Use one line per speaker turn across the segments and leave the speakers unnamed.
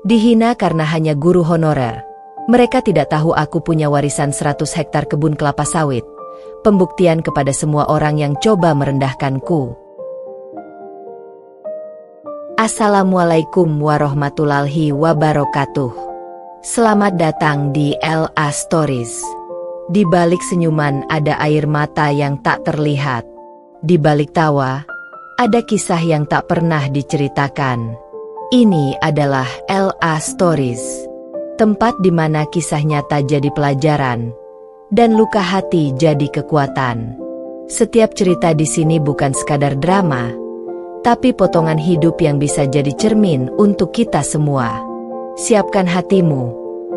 Dihina karena hanya guru honorer. Mereka tidak tahu aku punya warisan 100 hektar kebun kelapa sawit. Pembuktian kepada semua orang yang coba merendahkanku. Assalamualaikum warahmatullahi wabarakatuh. Selamat datang di LA Stories. Di balik senyuman ada air mata yang tak terlihat. Di balik tawa, ada kisah yang tak pernah diceritakan. Ini adalah LA Stories. Tempat di mana kisah nyata jadi pelajaran dan luka hati jadi kekuatan. Setiap cerita di sini bukan sekadar drama, tapi potongan hidup yang bisa jadi cermin untuk kita semua. Siapkan hatimu,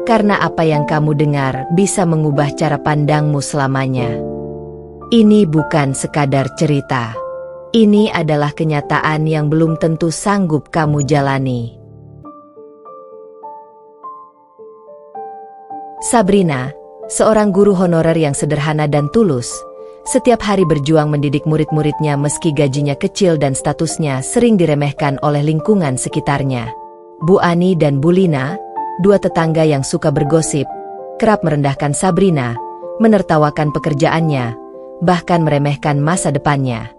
karena apa yang kamu dengar bisa mengubah cara pandangmu selamanya. Ini bukan sekadar cerita. Ini adalah kenyataan yang belum tentu sanggup kamu jalani. Sabrina, seorang guru honorer yang sederhana dan tulus, setiap hari berjuang mendidik murid-muridnya meski gajinya kecil dan statusnya sering diremehkan oleh lingkungan sekitarnya. Bu Ani dan Bu Lina, dua tetangga yang suka bergosip, kerap merendahkan Sabrina, menertawakan pekerjaannya, bahkan meremehkan masa depannya.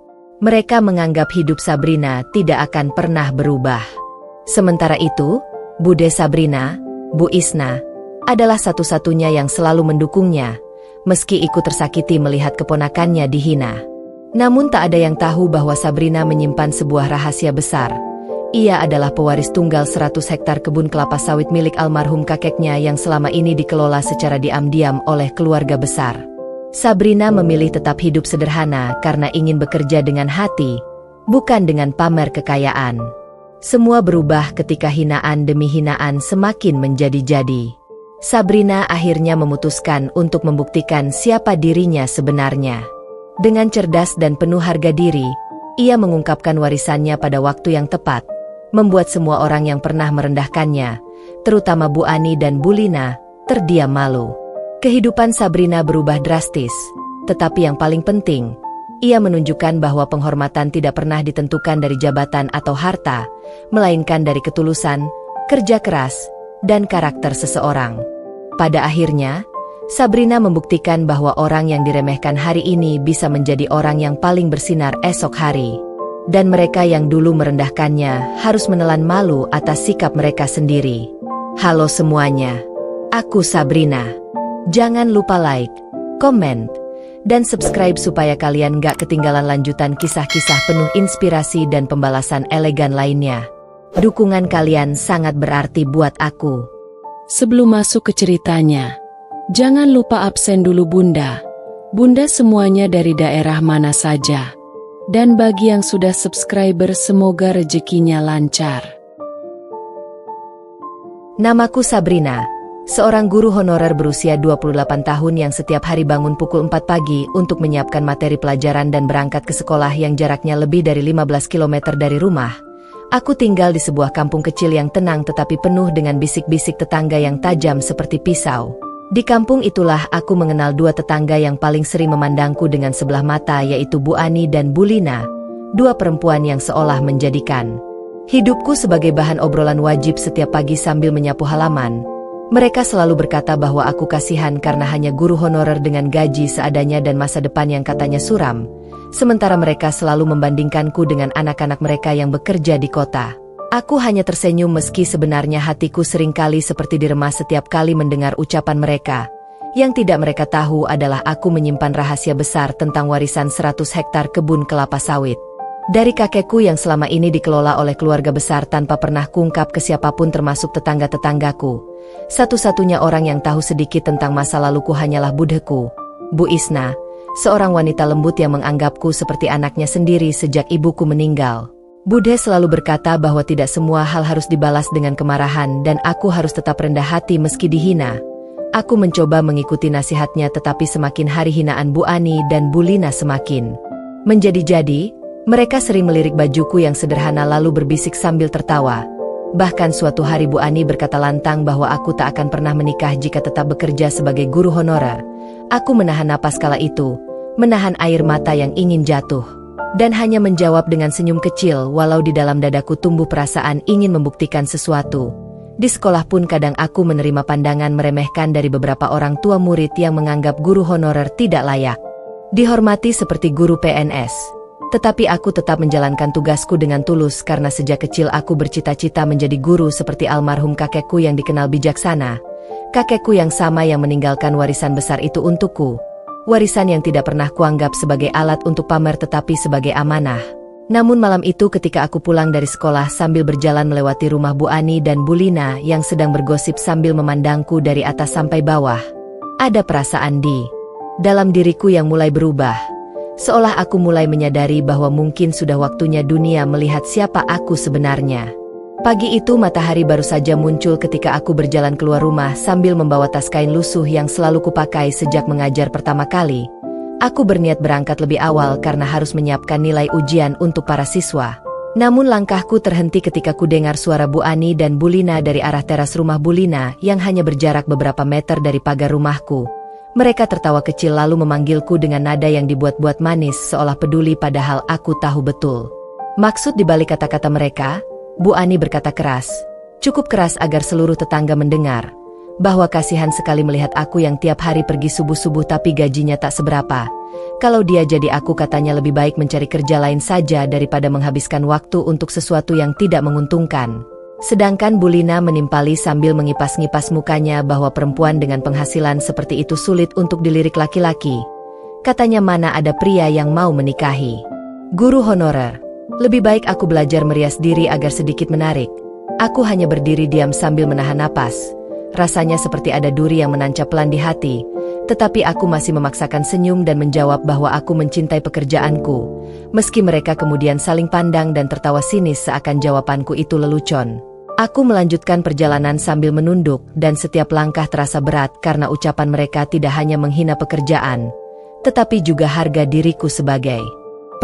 Mereka menganggap hidup Sabrina tidak akan pernah berubah. Sementara itu, Bude Sabrina, Bu Isna, adalah satu-satunya yang selalu mendukungnya, meski ikut tersakiti melihat keponakannya dihina. Namun tak ada yang tahu bahwa Sabrina menyimpan sebuah rahasia besar. Ia adalah pewaris tunggal 100 hektar kebun kelapa sawit milik almarhum kakeknya yang selama ini dikelola secara diam-diam oleh keluarga besar. Sabrina memilih tetap hidup sederhana karena ingin bekerja dengan hati, bukan dengan pamer kekayaan. Semua berubah ketika hinaan demi hinaan semakin menjadi-jadi. Sabrina akhirnya memutuskan untuk membuktikan siapa dirinya sebenarnya. Dengan cerdas dan penuh harga diri, ia mengungkapkan warisannya pada waktu yang tepat, membuat semua orang yang pernah merendahkannya, terutama Bu Ani dan Bu Lina, terdiam malu. Kehidupan Sabrina berubah drastis, tetapi yang paling penting, ia menunjukkan bahwa penghormatan tidak pernah ditentukan dari jabatan atau harta, melainkan dari ketulusan, kerja keras, dan karakter seseorang. Pada akhirnya, Sabrina membuktikan bahwa orang yang diremehkan hari ini bisa menjadi orang yang paling bersinar esok hari. Dan mereka yang dulu merendahkannya harus menelan malu atas sikap mereka sendiri. Halo semuanya, aku Sabrina. Jangan lupa like, komen, dan subscribe supaya kalian gak ketinggalan lanjutan kisah-kisah penuh inspirasi dan pembalasan elegan lainnya. Dukungan kalian sangat berarti buat aku.
Sebelum masuk ke ceritanya, jangan lupa absen dulu Bunda. Bunda semuanya dari daerah mana saja. Dan bagi yang sudah subscriber semoga rezekinya lancar.
Namaku Sabrina, seorang guru honorer berusia 28 tahun yang setiap hari bangun pukul 4 pagi untuk menyiapkan materi pelajaran dan berangkat ke sekolah yang jaraknya lebih dari 15 km dari rumah. Aku tinggal di sebuah kampung kecil yang tenang tetapi penuh dengan bisik-bisik tetangga yang tajam seperti pisau. Di kampung itulah aku mengenal dua tetangga yang paling sering memandangku dengan sebelah mata, yaitu Bu Ani dan Bu Lina, dua perempuan yang seolah menjadikan hidupku sebagai bahan obrolan wajib setiap pagi sambil menyapu halaman. Mereka selalu berkata bahwa aku kasihan karena hanya guru honorer dengan gaji seadanya dan masa depan yang katanya suram. Sementara mereka selalu membandingkanku dengan anak-anak mereka yang bekerja di kota. Aku hanya tersenyum meski sebenarnya hatiku seringkali seperti diremas setiap kali mendengar ucapan mereka. Yang tidak mereka tahu adalah aku menyimpan rahasia besar tentang warisan 100 hektar kebun kelapa sawit. Dari kakekku yang selama ini dikelola oleh keluarga besar tanpa pernah kungkap ke siapapun termasuk tetangga-tetanggaku. Satu-satunya orang yang tahu sedikit tentang masa laluku hanyalah budeku, Bu Isna. Seorang wanita lembut yang menganggapku seperti anaknya sendiri sejak ibuku meninggal. Bude selalu berkata bahwa tidak semua hal harus dibalas dengan kemarahan dan aku harus tetap rendah hati meski dihina. Aku mencoba mengikuti nasihatnya tetapi semakin hari hinaan Bu Ani dan Bu Lina semakin menjadi-jadi. Mereka sering melirik bajuku yang sederhana lalu berbisik sambil tertawa. Bahkan suatu hari Bu Ani berkata lantang bahwa aku tak akan pernah menikah jika tetap bekerja sebagai guru honorer. Aku menahan napas kala itu, menahan air mata yang ingin jatuh, dan hanya menjawab dengan senyum kecil walau di dalam dadaku tumbuh perasaan ingin membuktikan sesuatu. Di sekolah pun kadang aku menerima pandangan meremehkan dari beberapa orang tua murid yang menganggap guru honorer tidak layak dihormati seperti guru PNS. Tetapi aku tetap menjalankan tugasku dengan tulus karena sejak kecil aku bercita-cita menjadi guru seperti almarhum kakekku yang dikenal bijaksana. Kakekku yang sama yang meninggalkan warisan besar itu untukku. Warisan yang tidak pernah kuanggap sebagai alat untuk pamer tetapi sebagai amanah. Namun malam itu ketika aku pulang dari sekolah sambil berjalan melewati rumah Bu Ani dan Bu Lina yang sedang bergosip sambil memandangku dari atas sampai bawah, ada perasaan di dalam diriku yang mulai berubah. Seolah aku mulai menyadari bahwa mungkin sudah waktunya dunia melihat siapa aku sebenarnya. Pagi itu matahari baru saja muncul ketika aku berjalan keluar rumah sambil membawa tas kain lusuh yang selalu kupakai sejak mengajar pertama kali. Aku berniat berangkat lebih awal karena harus menyiapkan nilai ujian untuk para siswa. Namun langkahku terhenti ketika ku dengar suara Bu Ani dan Bu Lina dari arah teras rumah Bu Lina yang hanya berjarak beberapa meter dari pagar rumahku. Mereka tertawa kecil lalu memanggilku dengan nada yang dibuat-buat manis seolah peduli padahal aku tahu betul maksud dibalik kata-kata mereka. Bu Ani berkata keras, cukup keras agar seluruh tetangga mendengar, bahwa kasihan sekali melihat aku yang tiap hari pergi subuh-subuh tapi gajinya tak seberapa. Kalau dia jadi aku katanya lebih baik mencari kerja lain saja daripada menghabiskan waktu untuk sesuatu yang tidak menguntungkan. Sedangkan Bu Lina menimpali sambil mengipas-ngipas mukanya bahwa perempuan dengan penghasilan seperti itu sulit untuk dilirik laki-laki. Katanya mana ada pria yang mau menikahi guru honorer. Lebih baik aku belajar merias diri agar sedikit menarik. Aku hanya berdiri diam sambil menahan napas. Rasanya seperti ada duri yang menancap pelan di hati. Tetapi aku masih memaksakan senyum dan menjawab bahwa aku mencintai pekerjaanku. Meski mereka kemudian saling pandang dan tertawa sinis seakan jawabanku itu lelucon. Aku melanjutkan perjalanan sambil menunduk dan setiap langkah terasa berat karena ucapan mereka tidak hanya menghina pekerjaan, tetapi juga harga diriku sebagai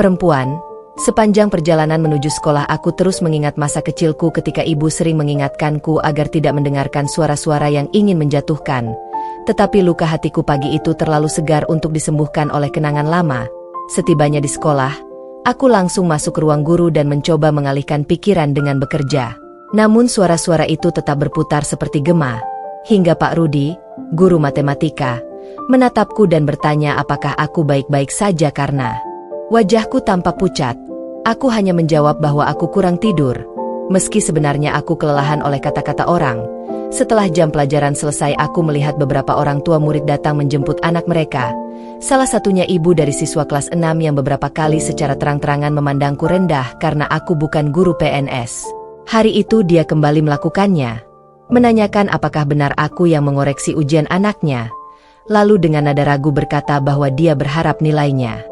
perempuan. Sepanjang perjalanan menuju sekolah aku terus mengingat masa kecilku ketika ibu sering mengingatkanku agar tidak mendengarkan suara-suara yang ingin menjatuhkan. Tetapi luka hatiku pagi itu terlalu segar untuk disembuhkan oleh kenangan lama. Setibanya di sekolah, aku langsung masuk ke ruang guru dan mencoba mengalihkan pikiran dengan bekerja. Namun suara-suara itu tetap berputar seperti gema. Hingga Pak Rudi, guru matematika, menatapku dan bertanya apakah aku baik-baik saja karena wajahku tampak pucat. Aku hanya menjawab bahwa aku kurang tidur. Meski sebenarnya aku kelelahan oleh kata-kata orang. Setelah jam pelajaran selesai aku melihat beberapa orang tua murid datang menjemput anak mereka. Salah satunya ibu dari siswa kelas 6 yang beberapa kali secara terang-terangan memandangku rendah karena aku bukan guru PNS. Hari itu dia kembali melakukannya. Menanyakan apakah benar aku yang mengoreksi ujian anaknya. Lalu dengan nada ragu berkata bahwa dia berharap nilainya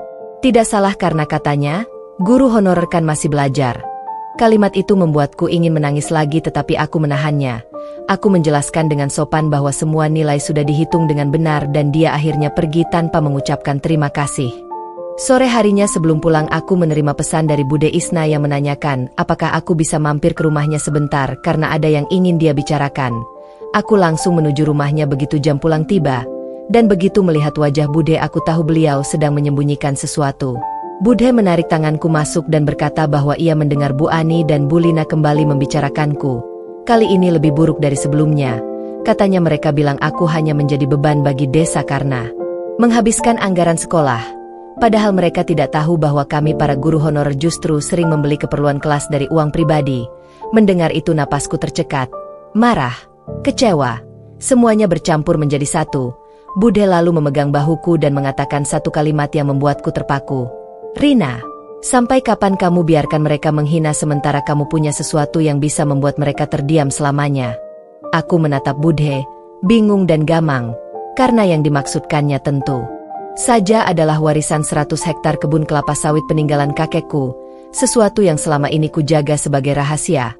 tidak salah karena katanya, guru honorer kan masih belajar. Kalimat itu membuatku ingin menangis lagi tetapi aku menahannya. Aku menjelaskan dengan sopan bahwa semua nilai sudah dihitung dengan benar dan dia akhirnya pergi tanpa mengucapkan terima kasih. Sore harinya sebelum pulang aku menerima pesan dari Bude Isna yang menanyakan apakah aku bisa mampir ke rumahnya sebentar karena ada yang ingin dia bicarakan. Aku langsung menuju rumahnya begitu jam pulang tiba. Dan begitu melihat wajah Bude aku tahu beliau sedang menyembunyikan sesuatu. Bude menarik tanganku masuk dan berkata bahwa ia mendengar Bu Ani dan Bu Lina kembali membicarakanku. Kali ini lebih buruk dari sebelumnya. Katanya mereka bilang aku hanya menjadi beban bagi desa karena menghabiskan anggaran sekolah. Padahal mereka tidak tahu bahwa kami para guru honorer justru sering membeli keperluan kelas dari uang pribadi. Mendengar itu napasku tercekat. Marah, kecewa, semuanya bercampur menjadi satu. Bude lalu memegang bahuku dan mengatakan satu kalimat yang membuatku terpaku. Rina, sampai kapan kamu biarkan mereka menghina sementara kamu punya sesuatu yang bisa membuat mereka terdiam selamanya? Aku menatap Bude, bingung dan gamang, karena yang dimaksudkannya tentu saja adalah warisan 100 hektar kebun kelapa sawit peninggalan kakekku, sesuatu yang selama ini kujaga sebagai rahasia.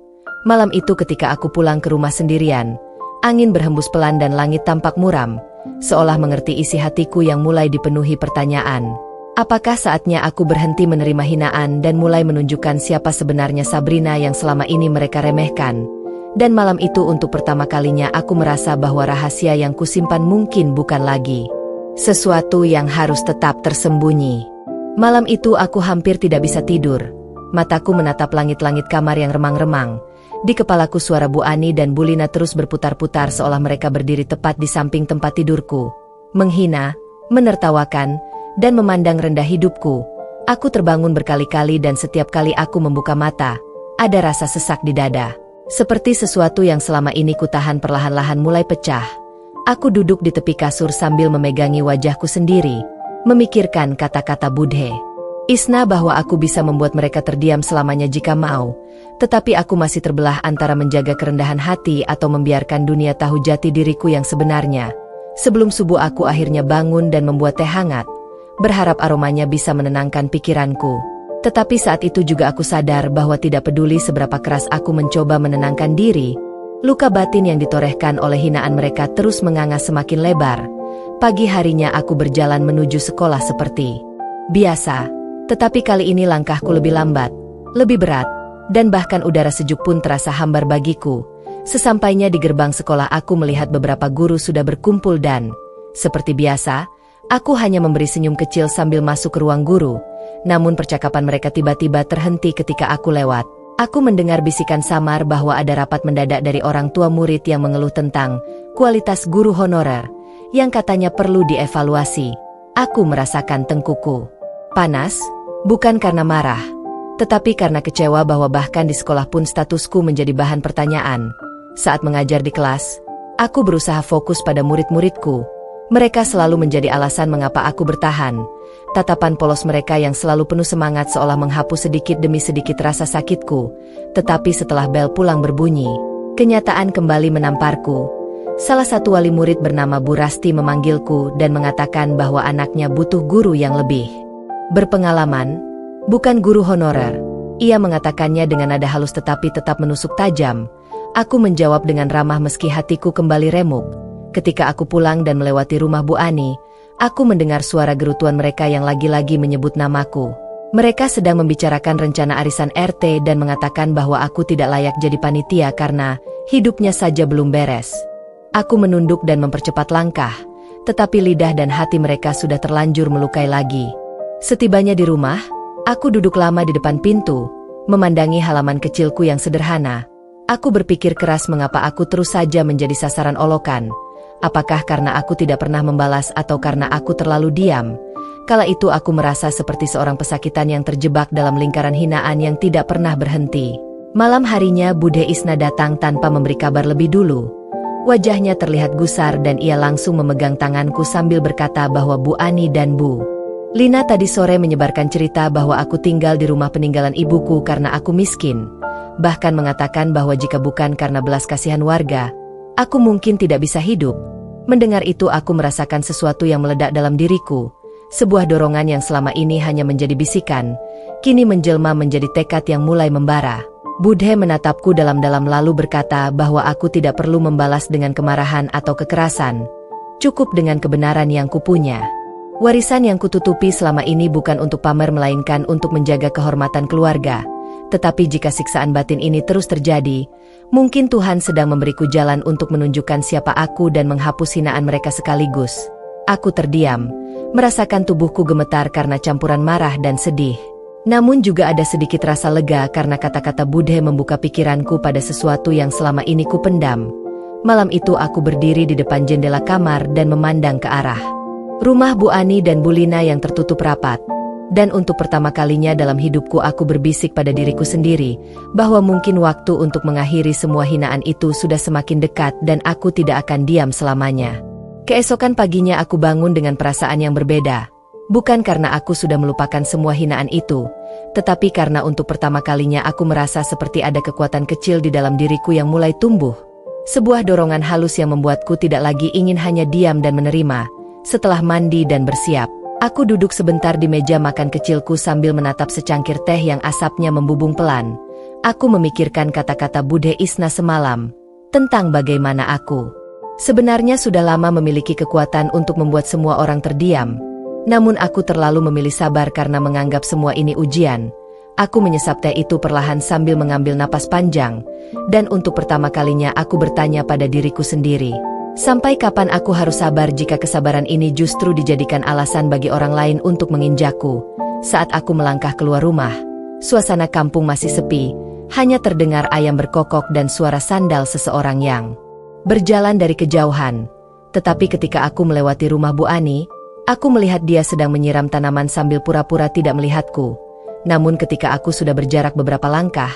Malam itu ketika aku pulang ke rumah sendirian, angin berhembus pelan dan langit tampak muram. Seolah mengerti isi hatiku yang mulai dipenuhi pertanyaan. Apakah saatnya aku berhenti menerima hinaan dan mulai menunjukkan siapa sebenarnya Sabrina yang selama ini mereka remehkan? Dan malam itu untuk pertama kalinya aku merasa bahwa rahasia yang kusimpan mungkin bukan lagi sesuatu yang harus tetap tersembunyi. Malam itu aku hampir tidak bisa tidur. Mataku menatap langit-langit kamar yang remang-remang. Di kepalaku suara Bu Ani dan Bu Lina terus berputar-putar seolah mereka berdiri tepat di samping tempat tidurku. Menghina, menertawakan, dan memandang rendah hidupku. Aku terbangun berkali-kali dan setiap kali aku membuka mata, ada rasa sesak di dada. Seperti sesuatu yang selama ini kutahan perlahan-lahan mulai pecah. Aku duduk di tepi kasur sambil memegangi wajahku sendiri, memikirkan kata-kata Budhe Isna bahwa aku bisa membuat mereka terdiam selamanya jika mau, tetapi aku masih terbelah antara menjaga kerendahan hati atau membiarkan dunia tahu jati diriku yang sebenarnya. Sebelum subuh aku akhirnya bangun dan membuat teh hangat, berharap aromanya bisa menenangkan pikiranku. Tetapi saat itu juga aku sadar bahwa tidak peduli seberapa keras aku mencoba menenangkan diri, luka batin yang ditorehkan oleh hinaan mereka terus menganga semakin lebar. Pagi harinya aku berjalan menuju sekolah seperti biasa, tetapi kali ini langkahku lebih lambat, lebih berat, dan bahkan udara sejuk pun terasa hambar bagiku. Sesampainya di gerbang sekolah aku melihat beberapa guru sudah berkumpul dan, seperti biasa, aku hanya memberi senyum kecil sambil masuk ke ruang guru. Namun percakapan mereka tiba-tiba terhenti ketika aku lewat. Aku mendengar bisikan samar bahwa ada rapat mendadak dari orang tua murid yang mengeluh tentang kualitas guru honorer, yang katanya perlu dievaluasi. Aku merasakan tengkuku panas, bukan karena marah, tetapi karena kecewa bahwa bahkan di sekolah pun statusku menjadi bahan pertanyaan. Saat mengajar di kelas, aku berusaha fokus pada murid-muridku. Mereka selalu menjadi alasan mengapa aku bertahan. Tatapan polos mereka yang selalu penuh semangat seolah menghapus sedikit demi sedikit rasa sakitku. Tetapi setelah bel pulang berbunyi, kenyataan kembali menamparku. Salah satu wali murid bernama Bu Rasti memanggilku dan mengatakan bahwa anaknya butuh guru yang lebih berpengalaman, bukan guru honorer. Ia mengatakannya dengan nada halus tetapi tetap menusuk tajam. Aku menjawab dengan ramah meski hatiku kembali remuk. Ketika aku pulang dan melewati rumah Bu Ani, aku mendengar suara gerutuan mereka yang lagi-lagi menyebut namaku. Mereka sedang membicarakan rencana arisan RT dan mengatakan bahwa aku tidak layak jadi panitia karena hidupnya saja belum beres. Aku menunduk dan mempercepat langkah, tetapi lidah dan hati mereka sudah terlanjur melukai lagi. Setibanya di rumah, aku duduk lama di depan pintu, memandangi halaman kecilku yang sederhana. Aku berpikir keras mengapa aku terus saja menjadi sasaran olokan. Apakah karena aku tidak pernah membalas atau karena aku terlalu diam? Kala itu aku merasa seperti seorang pesakitan yang terjebak dalam lingkaran hinaan yang tidak pernah berhenti. Malam harinya Budhe Isna datang tanpa memberi kabar lebih dulu. Wajahnya terlihat gusar dan ia langsung memegang tanganku sambil berkata bahwa Bu Ani dan Bu Lina tadi sore menyebarkan cerita bahwa aku tinggal di rumah peninggalan ibuku karena aku miskin. Bahkan mengatakan bahwa jika bukan karena belas kasihan warga, aku mungkin tidak bisa hidup. Mendengar itu aku merasakan sesuatu yang meledak dalam diriku. Sebuah dorongan yang selama ini hanya menjadi bisikan, kini menjelma menjadi tekad yang mulai membara. Budhe menatapku dalam-dalam lalu berkata bahwa aku tidak perlu membalas dengan kemarahan atau kekerasan. Cukup dengan kebenaran yang kupunya. Warisan yang kututupi selama ini bukan untuk pamer melainkan untuk menjaga kehormatan keluarga. Tetapi jika siksaan batin ini terus terjadi, mungkin Tuhan sedang memberiku jalan untuk menunjukkan siapa aku dan menghapus hinaan mereka sekaligus. Aku terdiam, merasakan tubuhku gemetar karena campuran marah dan sedih. Namun juga ada sedikit rasa lega karena kata-kata Budhe membuka pikiranku pada sesuatu yang selama ini kupendam. Malam itu aku berdiri di depan jendela kamar dan memandang ke arah rumah Bu Ani dan Bu Lina yang tertutup rapat. Dan untuk pertama kalinya dalam hidupku aku berbisik pada diriku sendiri, bahwa mungkin waktu untuk mengakhiri semua hinaan itu sudah semakin dekat dan aku tidak akan diam selamanya. Keesokan paginya aku bangun dengan perasaan yang berbeda. Bukan karena aku sudah melupakan semua hinaan itu, tetapi karena untuk pertama kalinya aku merasa seperti ada kekuatan kecil di dalam diriku yang mulai tumbuh. Sebuah dorongan halus yang membuatku tidak lagi ingin hanya diam dan menerima. Setelah mandi dan bersiap, aku duduk sebentar di meja makan kecilku sambil menatap secangkir teh yang asapnya membubung pelan. Aku memikirkan kata-kata Budhe Isna semalam, tentang bagaimana aku sebenarnya sudah lama memiliki kekuatan untuk membuat semua orang terdiam. Namun aku terlalu memilih sabar karena menganggap semua ini ujian. Aku menyesap teh itu perlahan sambil mengambil napas panjang. Dan untuk pertama kalinya aku bertanya pada diriku sendiri. Sampai kapan aku harus sabar jika kesabaran ini justru dijadikan alasan bagi orang lain untuk menginjakku? Saat aku melangkah keluar rumah, suasana kampung masih sepi. Hanya terdengar ayam berkokok dan suara sandal seseorang yang berjalan dari kejauhan. Tetapi ketika aku melewati rumah Bu Ani, aku melihat dia sedang menyiram tanaman sambil pura-pura tidak melihatku. Namun ketika aku sudah berjarak beberapa langkah,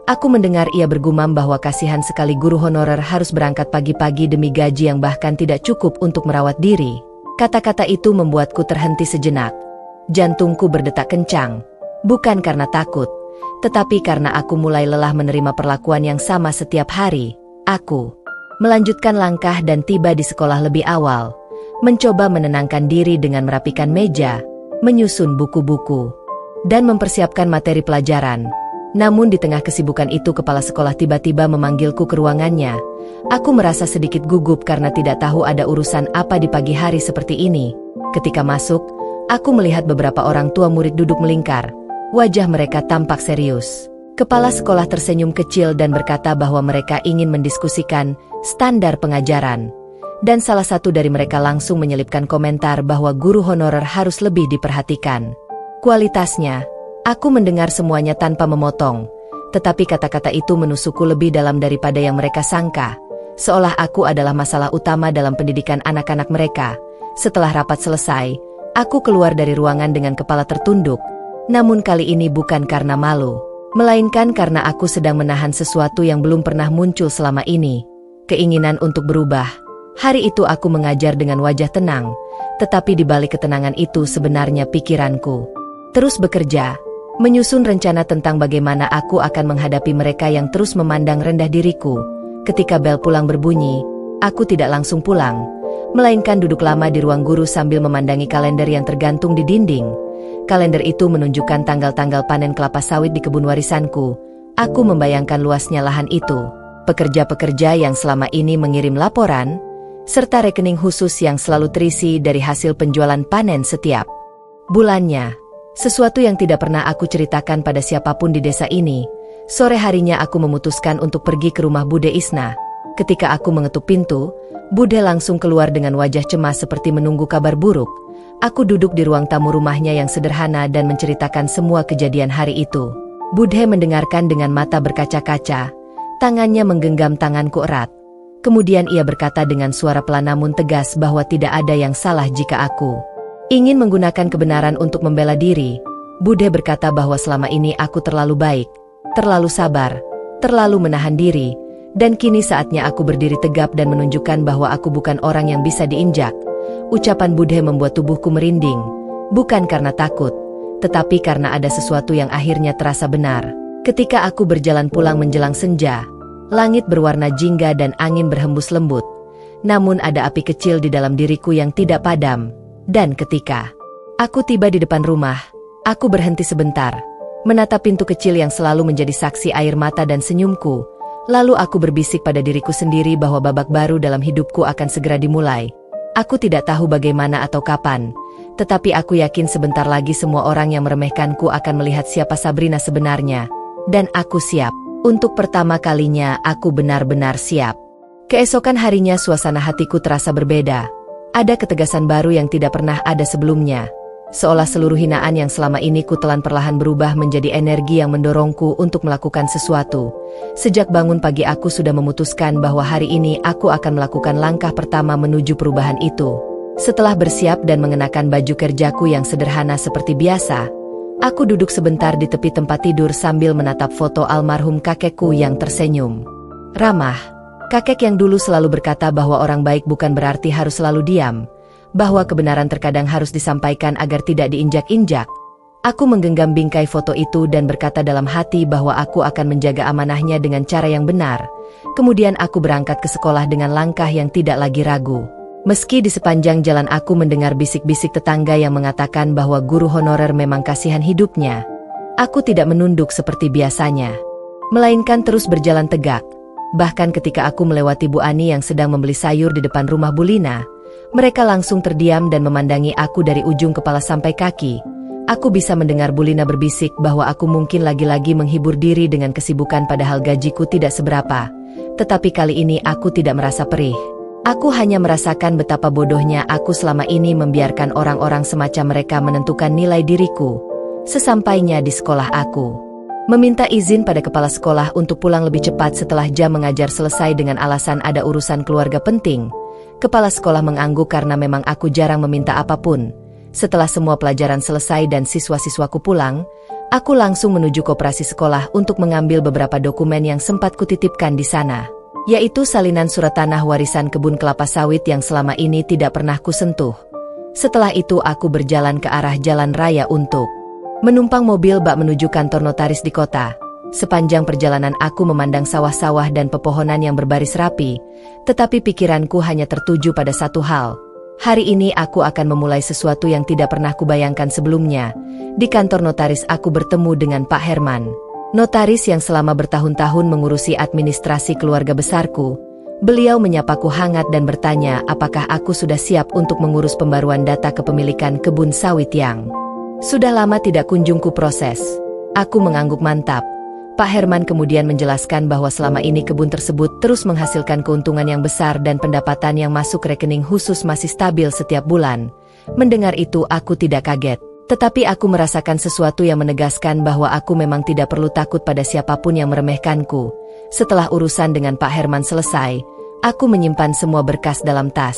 aku mendengar ia bergumam bahwa kasihan sekali guru honorer harus berangkat pagi-pagi demi gaji yang bahkan tidak cukup untuk merawat diri. Kata-kata itu membuatku terhenti sejenak. Jantungku berdetak kencang. Bukan karena takut, tetapi karena aku mulai lelah menerima perlakuan yang sama setiap hari. Aku melanjutkan langkah dan tiba di sekolah lebih awal. Mencoba menenangkan diri dengan merapikan meja, menyusun buku-buku, dan mempersiapkan materi pelajaran. Namun di tengah kesibukan itu kepala sekolah tiba-tiba memanggilku ke ruangannya. Aku merasa sedikit gugup karena tidak tahu ada urusan apa di pagi hari seperti ini. Ketika masuk, aku melihat beberapa orang tua murid duduk melingkar. Wajah mereka tampak serius. Kepala sekolah tersenyum kecil dan berkata bahwa mereka ingin mendiskusikan standar pengajaran. Dan salah satu dari mereka langsung menyelipkan komentar bahwa guru honorer harus lebih diperhatikan kualitasnya. Aku mendengar semuanya tanpa memotong. Tetapi kata-kata itu menusukku lebih dalam daripada yang mereka sangka. Seolah aku adalah masalah utama dalam pendidikan anak-anak mereka. Setelah rapat selesai, aku keluar dari ruangan dengan kepala tertunduk. Namun kali ini bukan karena malu, melainkan karena aku sedang menahan sesuatu yang belum pernah muncul selama ini. Keinginan untuk berubah. Hari itu aku mengajar dengan wajah tenang, tetapi di balik ketenangan itu sebenarnya pikiranku terus bekerja, menyusun rencana tentang bagaimana aku akan menghadapi mereka yang terus memandang rendah diriku. Ketika bel pulang berbunyi, aku tidak langsung pulang, melainkan duduk lama di ruang guru sambil memandangi kalender yang tergantung di dinding. Kalender itu menunjukkan tanggal-tanggal panen kelapa sawit di kebun warisanku. Aku membayangkan luasnya lahan itu, pekerja-pekerja yang selama ini mengirim laporan, serta rekening khusus yang selalu terisi dari hasil penjualan panen setiap bulannya. Sesuatu yang tidak pernah aku ceritakan pada siapapun di desa ini. Sore harinya aku memutuskan untuk pergi ke rumah Bude Isna. Ketika aku mengetuk pintu, Bude langsung keluar dengan wajah cemas seperti menunggu kabar buruk. Aku duduk di ruang tamu rumahnya yang sederhana dan menceritakan semua kejadian hari itu. Bude mendengarkan dengan mata berkaca-kaca. Tangannya menggenggam tanganku erat. Kemudian ia berkata dengan suara pelan namun tegas bahwa tidak ada yang salah jika aku ingin menggunakan kebenaran untuk membela diri. Bude berkata bahwa selama ini aku terlalu baik, terlalu sabar, terlalu menahan diri, dan kini saatnya aku berdiri tegap dan menunjukkan bahwa aku bukan orang yang bisa diinjak. Ucapan Bude membuat tubuhku merinding, bukan karena takut, tetapi karena ada sesuatu yang akhirnya terasa benar. Ketika aku berjalan pulang menjelang senja, langit berwarna jingga dan angin berhembus lembut. Namun ada api kecil di dalam diriku yang tidak padam. Dan ketika aku tiba di depan rumah, aku berhenti sebentar, menatap pintu kecil yang selalu menjadi saksi air mata dan senyumku. Lalu aku berbisik pada diriku sendiri bahwa babak baru dalam hidupku akan segera dimulai. Aku tidak tahu bagaimana atau kapan, tetapi aku yakin sebentar lagi semua orang yang meremehkanku akan melihat siapa Sabrina sebenarnya. Dan aku siap. Untuk pertama kalinya aku benar-benar siap. Keesokan harinya suasana hatiku terasa berbeda. Ada ketegasan baru yang tidak pernah ada sebelumnya. Seolah seluruh hinaan yang selama ini kutelan perlahan berubah menjadi energi yang mendorongku untuk melakukan sesuatu. Sejak bangun pagi aku sudah memutuskan bahwa hari ini aku akan melakukan langkah pertama menuju perubahan itu. Setelah bersiap dan mengenakan baju kerjaku yang sederhana seperti biasa, aku duduk sebentar di tepi tempat tidur sambil menatap foto almarhum kakekku yang tersenyum ramah. Kakek yang dulu selalu berkata bahwa orang baik bukan berarti harus selalu diam, bahwa kebenaran terkadang harus disampaikan agar tidak diinjak-injak. Aku menggenggam bingkai foto itu dan berkata dalam hati bahwa aku akan menjaga amanahnya dengan cara yang benar. Kemudian aku berangkat ke sekolah dengan langkah yang tidak lagi ragu. Meski di sepanjang jalan aku mendengar bisik-bisik tetangga yang mengatakan bahwa guru honorer memang kasihan hidupnya, aku tidak menunduk seperti biasanya, melainkan terus berjalan tegak. Bahkan ketika aku melewati Bu Ani yang sedang membeli sayur di depan rumah Bu Lina, mereka langsung terdiam dan memandangi aku dari ujung kepala sampai kaki. Aku bisa mendengar Bu Lina berbisik bahwa aku mungkin lagi-lagi menghibur diri dengan kesibukan padahal gajiku tidak seberapa. Tetapi kali ini aku tidak merasa perih. Aku hanya merasakan betapa bodohnya aku selama ini membiarkan orang-orang semacam mereka menentukan nilai diriku. Sesampainya di sekolah aku Meminta izin pada kepala sekolah untuk pulang lebih cepat setelah jam mengajar selesai dengan alasan ada urusan keluarga penting. Kepala sekolah mengangguk karena memang aku jarang meminta apapun. Setelah semua pelajaran selesai dan siswa-siswaku pulang, aku langsung menuju koperasi sekolah untuk mengambil beberapa dokumen yang sempat kutitipkan di sana, yaitu salinan surat tanah warisan kebun kelapa sawit yang selama ini tidak pernah kusentuh. Setelah itu aku berjalan ke arah jalan raya untuk menumpang mobil bak menuju kantor notaris di kota. Sepanjang perjalanan aku memandang sawah-sawah dan pepohonan yang berbaris rapi, tetapi pikiranku hanya tertuju pada satu hal. Hari ini aku akan memulai sesuatu yang tidak pernah kubayangkan sebelumnya. Di kantor notaris aku bertemu dengan Pak Herman, notaris yang selama bertahun-tahun mengurusi administrasi keluarga besarku. Beliau menyapaku hangat dan bertanya apakah aku sudah siap untuk mengurus pembaruan data kepemilikan kebun sawit yang sudah lama tidak kunjung kuproses. Aku mengangguk mantap. Pak Herman kemudian menjelaskan bahwa selama ini kebun tersebut terus menghasilkan keuntungan yang besar dan pendapatan yang masuk rekening khusus masih stabil setiap bulan. Mendengar itu aku tidak kaget, tetapi aku merasakan sesuatu yang menegaskan bahwa aku memang tidak perlu takut pada siapapun yang meremehkanku. Setelah urusan dengan Pak Herman selesai, aku menyimpan semua berkas dalam tas,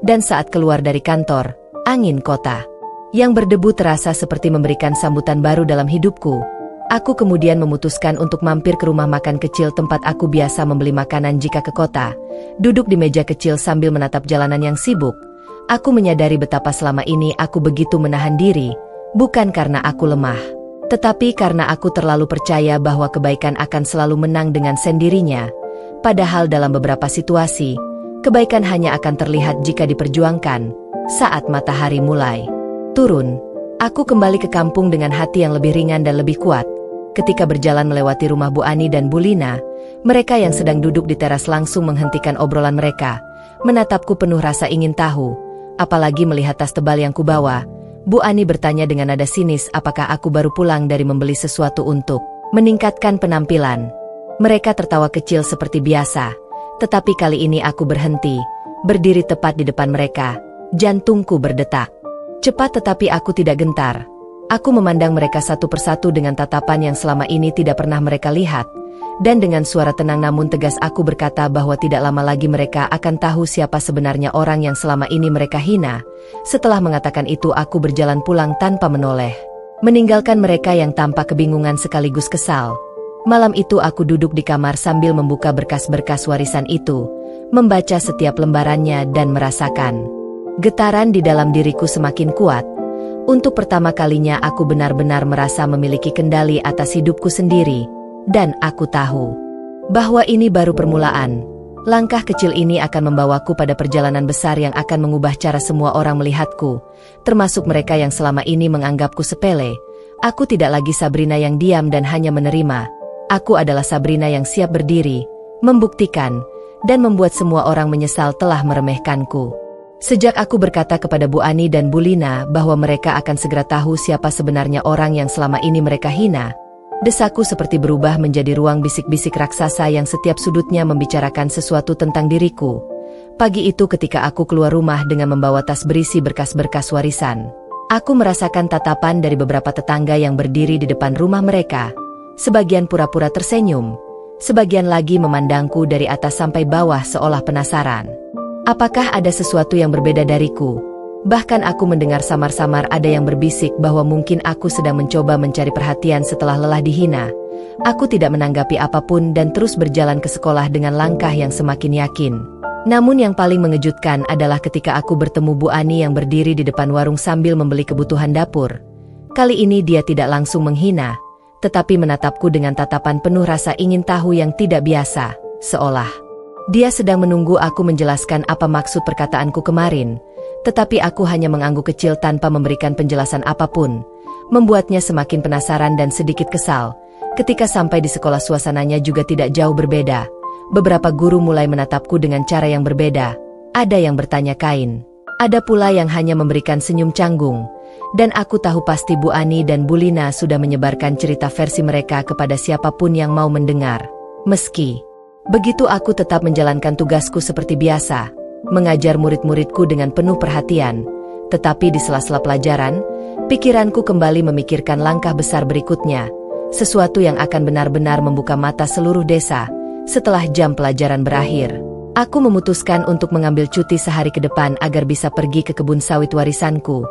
dan saat keluar dari kantor, angin kota yang berdebu terasa seperti memberikan sambutan baru dalam hidupku. Aku kemudian memutuskan untuk mampir ke rumah makan kecil tempat aku biasa membeli makanan jika ke kota. Duduk di meja kecil sambil menatap jalanan yang sibuk, aku menyadari betapa selama ini aku begitu menahan diri, bukan karena aku lemah, tetapi karena aku terlalu percaya bahwa kebaikan akan selalu menang dengan sendirinya. Padahal dalam beberapa situasi, kebaikan hanya akan terlihat jika diperjuangkan. Saat matahari mulai turun, aku kembali ke kampung dengan hati yang lebih ringan dan lebih kuat. Ketika berjalan melewati rumah Bu Ani dan Bu Lina, mereka yang sedang duduk di teras langsung menghentikan obrolan mereka, menatapku penuh rasa ingin tahu, apalagi melihat tas tebal yang kubawa. Bu Ani bertanya dengan nada sinis apakah aku baru pulang dari membeli sesuatu untuk meningkatkan penampilan. Mereka tertawa kecil seperti biasa, tetapi kali ini aku berhenti, berdiri tepat di depan mereka, jantungku berdetak cepat tetapi aku tidak gentar. Aku memandang mereka satu persatu dengan tatapan yang selama ini tidak pernah mereka lihat, dan dengan suara tenang namun tegas aku berkata bahwa tidak lama lagi mereka akan tahu siapa sebenarnya orang yang selama ini mereka hina. Setelah mengatakan itu aku berjalan pulang tanpa menoleh, meninggalkan mereka yang tampak kebingungan sekaligus kesal. Malam itu aku duduk di kamar sambil membuka berkas-berkas warisan itu, membaca setiap lembarannya dan merasakan getaran di dalam diriku semakin kuat. Untuk pertama kalinya aku benar-benar merasa memiliki kendali atas hidupku sendiri, dan aku tahu bahwa ini baru permulaan. Langkah kecil ini akan membawaku pada perjalanan besar yang akan mengubah cara semua orang melihatku, termasuk mereka yang selama ini menganggapku sepele. Aku tidak lagi Sabrina yang diam dan hanya menerima. Aku adalah Sabrina yang siap berdiri, membuktikan, dan membuat semua orang menyesal telah meremehkanku. Sejak aku berkata kepada Bu Ani dan Bu Lina bahwa mereka akan segera tahu siapa sebenarnya orang yang selama ini mereka hina, desaku seperti berubah menjadi ruang bisik-bisik raksasa yang setiap sudutnya membicarakan sesuatu tentang diriku. Pagi itu ketika aku keluar rumah dengan membawa tas berisi berkas-berkas warisan, aku merasakan tatapan dari beberapa tetangga yang berdiri di depan rumah mereka. Sebagian pura-pura tersenyum, sebagian lagi memandangku dari atas sampai bawah seolah penasaran. Apakah ada sesuatu yang berbeda dariku? Bahkan aku mendengar samar-samar ada yang berbisik bahwa mungkin aku sedang mencoba mencari perhatian setelah lelah dihina. Aku tidak menanggapi apapun dan terus berjalan ke sekolah dengan langkah yang semakin yakin. Namun yang paling mengejutkan adalah ketika aku bertemu Bu Ani yang berdiri di depan warung sambil membeli kebutuhan dapur. Kali ini dia tidak langsung menghina, tetapi menatapku dengan tatapan penuh rasa ingin tahu yang tidak biasa, seolah dia sedang menunggu aku menjelaskan apa maksud perkataanku kemarin, tetapi aku hanya mengangguk kecil tanpa memberikan penjelasan apapun, membuatnya semakin penasaran dan sedikit kesal. Ketika sampai di sekolah suasananya juga tidak jauh berbeda. Beberapa guru mulai menatapku dengan cara yang berbeda. Ada yang bertanya kain, ada pula yang hanya memberikan senyum canggung, dan aku tahu pasti Bu Ani dan Bu Lina sudah menyebarkan cerita versi mereka kepada siapapun yang mau mendengar. Meski begitu aku tetap menjalankan tugasku seperti biasa, mengajar murid-muridku dengan penuh perhatian. Tetapi di sela-sela pelajaran, pikiranku kembali memikirkan langkah besar berikutnya. sesuatu yang akan benar-benar membuka mata seluruh desa. Setelah jam pelajaran berakhir, aku memutuskan untuk mengambil cuti sehari ke depan agar bisa pergi ke kebun sawit warisanku.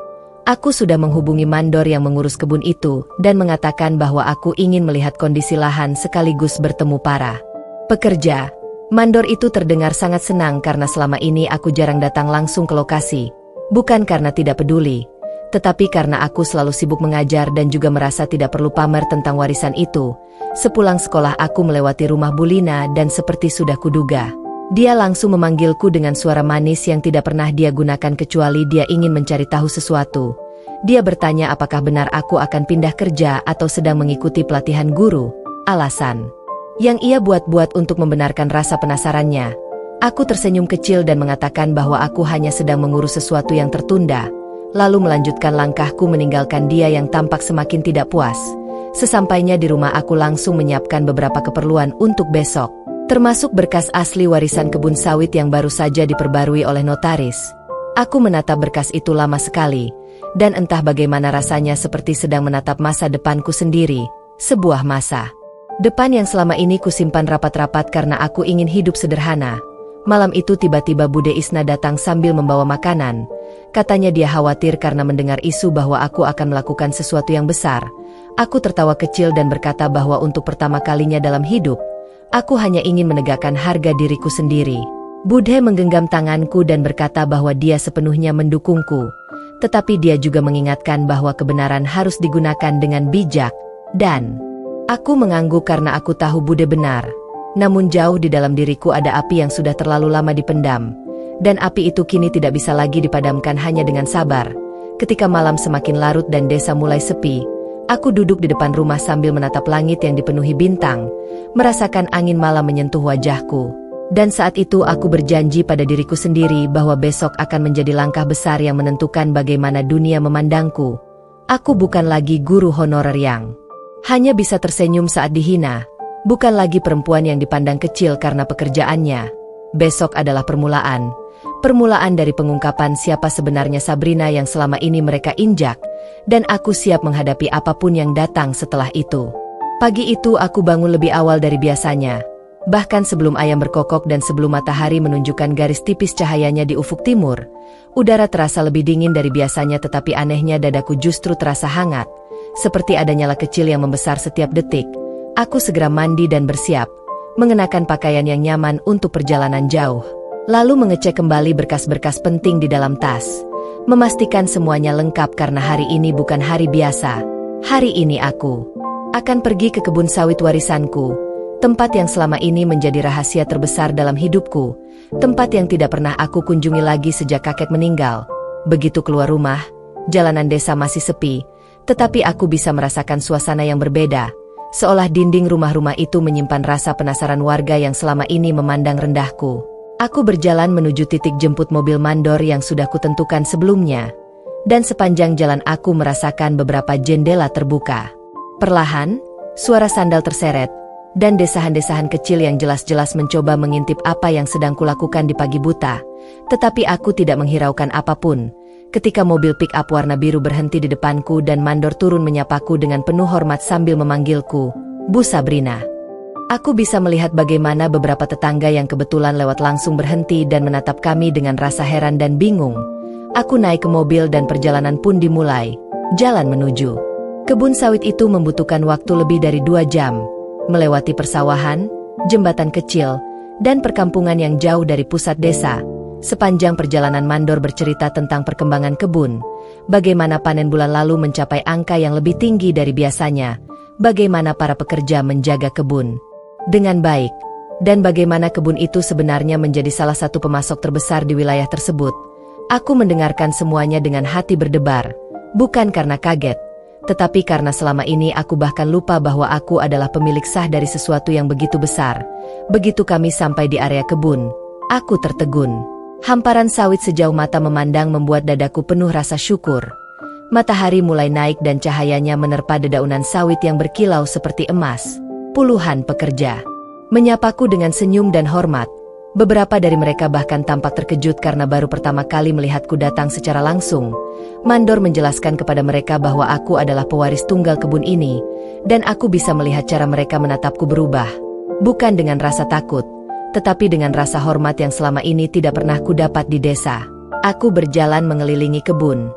Aku sudah menghubungi mandor yang mengurus kebun itu dan mengatakan bahwa aku ingin melihat kondisi lahan sekaligus bertemu para pekerja. Mandor itu terdengar sangat senang karena selama ini aku jarang datang langsung ke lokasi. Bukan karena tidak peduli, tetapi karena aku selalu sibuk mengajar dan juga merasa tidak perlu pamer tentang warisan itu. Sepulang sekolah aku melewati rumah Bulina dan seperti sudah kuduga, dia langsung memanggilku dengan suara manis yang tidak pernah dia gunakan kecuali dia ingin mencari tahu sesuatu. Dia bertanya apakah benar aku akan pindah kerja atau sedang mengikuti pelatihan guru. Alasan yang ia buat-buat untuk membenarkan rasa penasarannya. Aku tersenyum kecil dan mengatakan bahwa aku hanya sedang mengurus sesuatu yang tertunda, lalu melanjutkan langkahku meninggalkan dia yang tampak semakin tidak puas. Sesampainya di rumah aku langsung menyiapkan beberapa keperluan untuk besok, termasuk berkas asli warisan kebun sawit yang baru saja diperbarui oleh notaris. Aku menatap berkas itu lama sekali, dan entah bagaimana rasanya seperti sedang menatap masa depanku sendiri, sebuah masa depan yang selama ini kusimpan rapat-rapat karena aku ingin hidup sederhana. Malam itu tiba-tiba Bude Isna datang sambil membawa makanan. Katanya dia khawatir karena mendengar isu bahwa aku akan melakukan sesuatu yang besar. Aku tertawa kecil dan berkata bahwa untuk pertama kalinya dalam hidup, aku hanya ingin menegakkan harga diriku sendiri. Bude menggenggam tanganku dan berkata bahwa dia sepenuhnya mendukungku. Tetapi dia juga mengingatkan bahwa kebenaran harus digunakan dengan bijak, dan aku mengangguk karena aku tahu Bude benar. Namun jauh di dalam diriku ada api yang sudah terlalu lama dipendam. Dan api itu kini tidak bisa lagi dipadamkan hanya dengan sabar. Ketika malam semakin larut dan desa mulai sepi, aku duduk di depan rumah sambil menatap langit yang dipenuhi bintang, merasakan angin malam menyentuh wajahku. Dan saat itu aku berjanji pada diriku sendiri bahwa besok akan menjadi langkah besar yang menentukan bagaimana dunia memandangku. Aku bukan lagi guru honorer yang hanya bisa tersenyum saat dihina, bukan lagi perempuan yang dipandang kecil karena pekerjaannya. Besok adalah permulaan dari pengungkapan siapa sebenarnya Sabrina yang selama ini mereka injak, dan aku siap menghadapi apapun yang datang setelah itu. Pagi itu aku bangun lebih awal dari biasanya. Bahkan sebelum ayam berkokok dan sebelum matahari menunjukkan garis tipis cahayanya di ufuk timur, udara terasa lebih dingin dari biasanya, tetapi anehnya dadaku justru terasa hangat, seperti ada nyala kecil yang membesar setiap detik. Aku segera mandi dan bersiap, mengenakan pakaian yang nyaman untuk perjalanan jauh. Lalu mengecek kembali berkas-berkas penting di dalam tas, memastikan semuanya lengkap karena hari ini bukan hari biasa. Hari ini aku akan pergi ke kebun sawit warisanku, tempat yang selama ini menjadi rahasia terbesar dalam hidupku, tempat yang tidak pernah aku kunjungi lagi sejak kakek meninggal. Begitu keluar rumah, jalanan desa masih sepi, tetapi aku bisa merasakan suasana yang berbeda, seolah dinding rumah-rumah itu menyimpan rasa penasaran warga yang selama ini memandang rendahku. Aku berjalan menuju titik jemput mobil mandor yang sudah kutentukan sebelumnya, dan sepanjang jalan aku merasakan beberapa jendela terbuka. Perlahan, suara sandal terseret, dan desahan-desahan kecil yang jelas-jelas mencoba mengintip apa yang sedang kulakukan di pagi buta. Tetapi aku tidak menghiraukan apapun, ketika mobil pick-up warna biru berhenti di depanku dan mandor turun menyapaku dengan penuh hormat sambil memanggilku, "Bu Sabrina." Aku bisa melihat bagaimana beberapa tetangga yang kebetulan lewat langsung berhenti dan menatap kami dengan rasa heran dan bingung. Aku naik ke mobil dan perjalanan pun dimulai. Jalan menuju kebun sawit itu membutuhkan waktu lebih dari 2 jam. Melewati persawahan, jembatan kecil, dan perkampungan yang jauh dari pusat desa. Sepanjang perjalanan mandor bercerita tentang perkembangan kebun, bagaimana panen bulan lalu mencapai angka yang lebih tinggi dari biasanya, bagaimana para pekerja menjaga kebun dengan baik, dan bagaimana kebun itu sebenarnya menjadi salah satu pemasok terbesar di wilayah tersebut. Aku mendengarkan semuanya dengan hati berdebar, bukan karena kaget, tetapi karena selama ini aku bahkan lupa bahwa aku adalah pemilik sah dari sesuatu yang begitu besar. Begitu kami sampai di area kebun, aku tertegun. Hamparan sawit sejauh mata memandang membuat dadaku penuh rasa syukur. Matahari mulai naik dan cahayanya menerpa dedaunan sawit yang berkilau seperti emas. Puluhan pekerja menyapaku dengan senyum dan hormat. Beberapa dari mereka bahkan tampak terkejut karena baru pertama kali melihatku datang secara langsung. Mandor menjelaskan kepada mereka bahwa aku adalah pewaris tunggal kebun ini, dan aku bisa melihat cara mereka menatapku berubah. Bukan dengan rasa takut, tetapi dengan rasa hormat yang selama ini tidak pernah kudapat di desa. Aku berjalan mengelilingi kebun,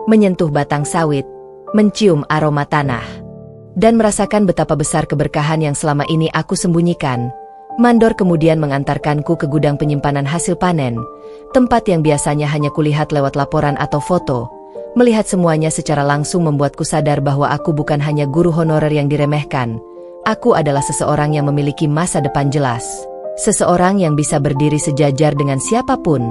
menyentuh batang sawit, mencium aroma tanah, dan merasakan betapa besar keberkahan yang selama ini aku sembunyikan. Mandor kemudian mengantarkanku ke gudang penyimpanan hasil panen, tempat yang biasanya hanya kulihat lewat laporan atau foto. Melihat semuanya secara langsung membuatku sadar bahwa aku bukan hanya guru honorer yang diremehkan. Aku adalah seseorang yang memiliki masa depan jelas. Seseorang yang bisa berdiri sejajar dengan siapapun,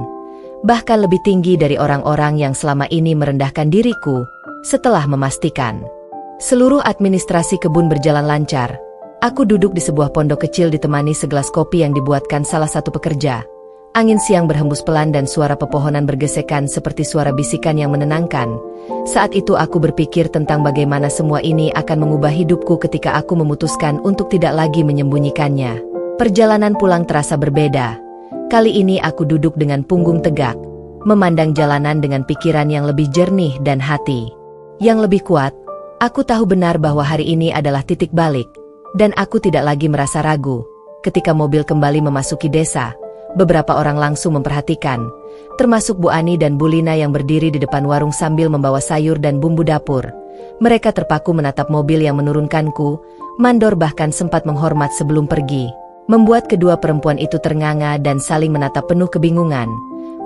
bahkan lebih tinggi dari orang-orang yang selama ini merendahkan diriku. Setelah memastikan seluruh administrasi kebun berjalan lancar, aku duduk di sebuah pondok kecil ditemani segelas kopi yang dibuatkan salah satu pekerja. Angin siang berhembus pelan dan suara pepohonan bergesekan seperti suara bisikan yang menenangkan. Saat itu aku berpikir tentang bagaimana semua ini akan mengubah hidupku ketika aku memutuskan untuk tidak lagi menyembunyikannya. Perjalanan pulang terasa berbeda. Kali ini aku duduk dengan punggung tegak, memandang jalanan dengan pikiran yang lebih jernih dan hati yang lebih kuat. Aku tahu benar bahwa hari ini adalah titik balik, dan aku tidak lagi merasa ragu. Ketika mobil kembali memasuki desa, beberapa orang langsung memperhatikan, termasuk Bu Ani dan Bu Lina yang berdiri di depan warung sambil membawa sayur dan bumbu dapur. Mereka terpaku menatap mobil yang menurunkanku. Mandor bahkan sempat menghormat sebelum pergi, membuat kedua perempuan itu ternganga dan saling menatap penuh kebingungan.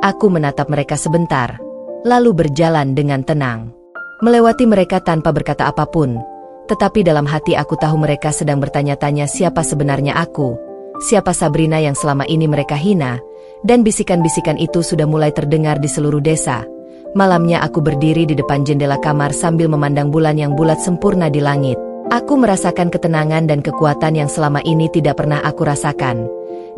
Aku menatap mereka sebentar, lalu berjalan dengan tenang, melewati mereka tanpa berkata apapun. Tetapi dalam hati aku tahu mereka sedang bertanya-tanya siapa sebenarnya aku. Siapa Sabrina yang selama ini mereka hina, dan bisikan-bisikan itu sudah mulai terdengar di seluruh desa. Malamnya aku berdiri di depan jendela kamar sambil memandang bulan yang bulat sempurna di langit. Aku merasakan ketenangan dan kekuatan yang selama ini tidak pernah aku rasakan.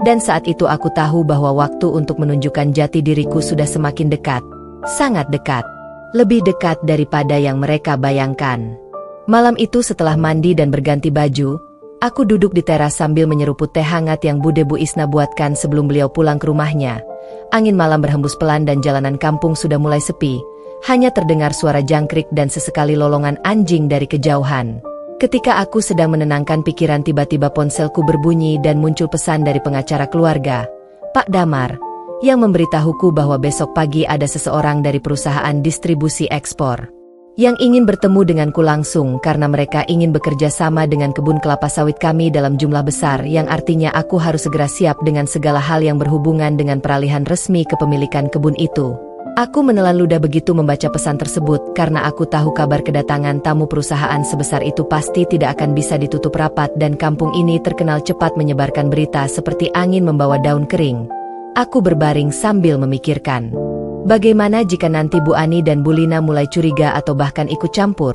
Dan saat itu aku tahu bahwa waktu untuk menunjukkan jati diriku sudah semakin dekat. Sangat dekat. Lebih dekat daripada yang mereka bayangkan. Malam itu setelah mandi dan berganti baju, aku duduk di teras sambil menyeruput teh hangat yang Bude Bu Isna buatkan sebelum beliau pulang ke rumahnya. Angin malam berhembus pelan dan jalanan kampung sudah mulai sepi. Hanya terdengar suara jangkrik dan sesekali lolongan anjing dari kejauhan. Ketika aku sedang menenangkan pikiran, tiba-tiba ponselku berbunyi dan muncul pesan dari pengacara keluarga, Pak Damar, yang memberitahuku bahwa besok pagi ada seseorang dari perusahaan distribusi ekspor yang ingin bertemu denganku langsung karena mereka ingin bekerja sama dengan kebun kelapa sawit kami dalam jumlah besar, yang artinya aku harus segera siap dengan segala hal yang berhubungan dengan peralihan resmi kepemilikan kebun itu. Aku menelan ludah begitu membaca pesan tersebut karena aku tahu kabar kedatangan tamu perusahaan sebesar itu pasti tidak akan bisa ditutup rapat, dan kampung ini terkenal cepat menyebarkan berita seperti angin membawa daun kering. Aku berbaring sambil memikirkan, bagaimana jika nanti Bu Ani dan Bu Lina mulai curiga atau bahkan ikut campur?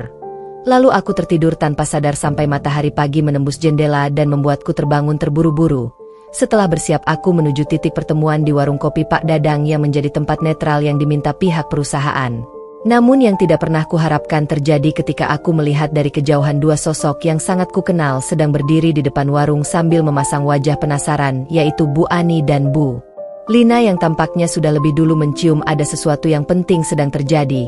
Lalu aku tertidur tanpa sadar sampai matahari pagi menembus jendela dan membuatku terbangun terburu-buru. Setelah bersiap, aku menuju titik pertemuan di warung kopi Pak Dadang yang menjadi tempat netral yang diminta pihak perusahaan. Namun yang tidak pernah kuharapkan terjadi ketika aku melihat dari kejauhan dua sosok yang sangat kukenal sedang berdiri di depan warung sambil memasang wajah penasaran, yaitu Bu Ani dan Bu Lina yang tampaknya sudah lebih dulu mencium ada sesuatu yang penting sedang terjadi.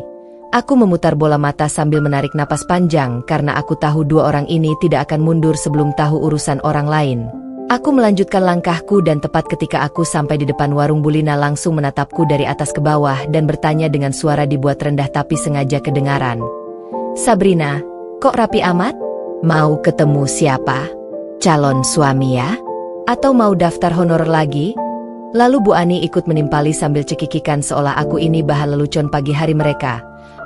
Aku memutar bola mata sambil menarik napas panjang karena aku tahu dua orang ini tidak akan mundur sebelum tahu urusan orang lain. Aku melanjutkan langkahku dan tepat ketika aku sampai di depan warung, Bu Lina langsung menatapku dari atas ke bawah dan bertanya dengan suara dibuat rendah tapi sengaja kedengaran. Sabrina, kok rapi amat? Mau ketemu siapa? Calon suami ya? Atau mau daftar honorer lagi? Lalu Bu Ani ikut menimpali sambil cekikikan seolah aku ini bahan lelucon pagi hari mereka.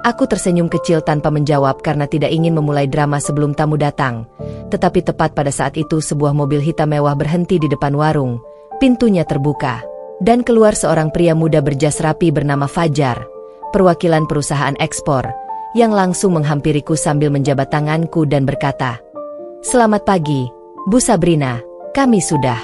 Aku tersenyum kecil tanpa menjawab karena tidak ingin memulai drama sebelum tamu datang. Tetapi tepat pada saat itu sebuah mobil hitam mewah berhenti di depan warung. Pintunya terbuka, dan keluar seorang pria muda berjas rapi bernama Fajar, perwakilan perusahaan ekspor, yang langsung menghampiriku sambil menjabat tanganku dan berkata, "Selamat pagi, Bu Sabrina, kami sudah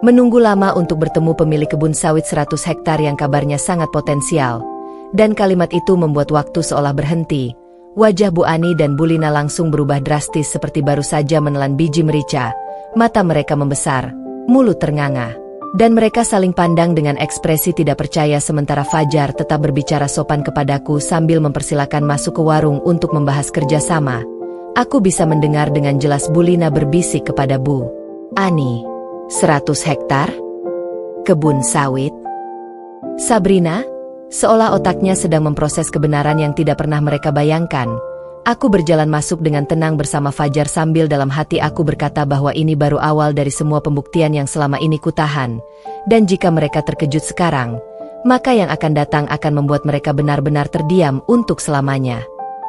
menunggu lama untuk bertemu pemilik kebun sawit 100 hektar yang kabarnya sangat potensial." Dan kalimat itu membuat waktu seolah berhenti. Wajah Bu Ani dan Bu Lina langsung berubah drastis seperti baru saja menelan biji merica. Mata mereka membesar, mulut ternganga. Dan mereka saling pandang dengan ekspresi tidak percaya sementara Fajar tetap berbicara sopan kepadaku sambil mempersilakan masuk ke warung untuk membahas kerjasama. Aku bisa mendengar dengan jelas Bulina berbisik kepada Bu Ani. 100 hektar? Kebun sawit? Sabrina? Seolah otaknya sedang memproses kebenaran yang tidak pernah mereka bayangkan. Aku berjalan masuk dengan tenang bersama Fajar sambil dalam hati aku berkata bahwa ini baru awal dari semua pembuktian yang selama ini kutahan. Dan jika mereka terkejut sekarang, maka yang akan datang akan membuat mereka benar-benar terdiam untuk selamanya.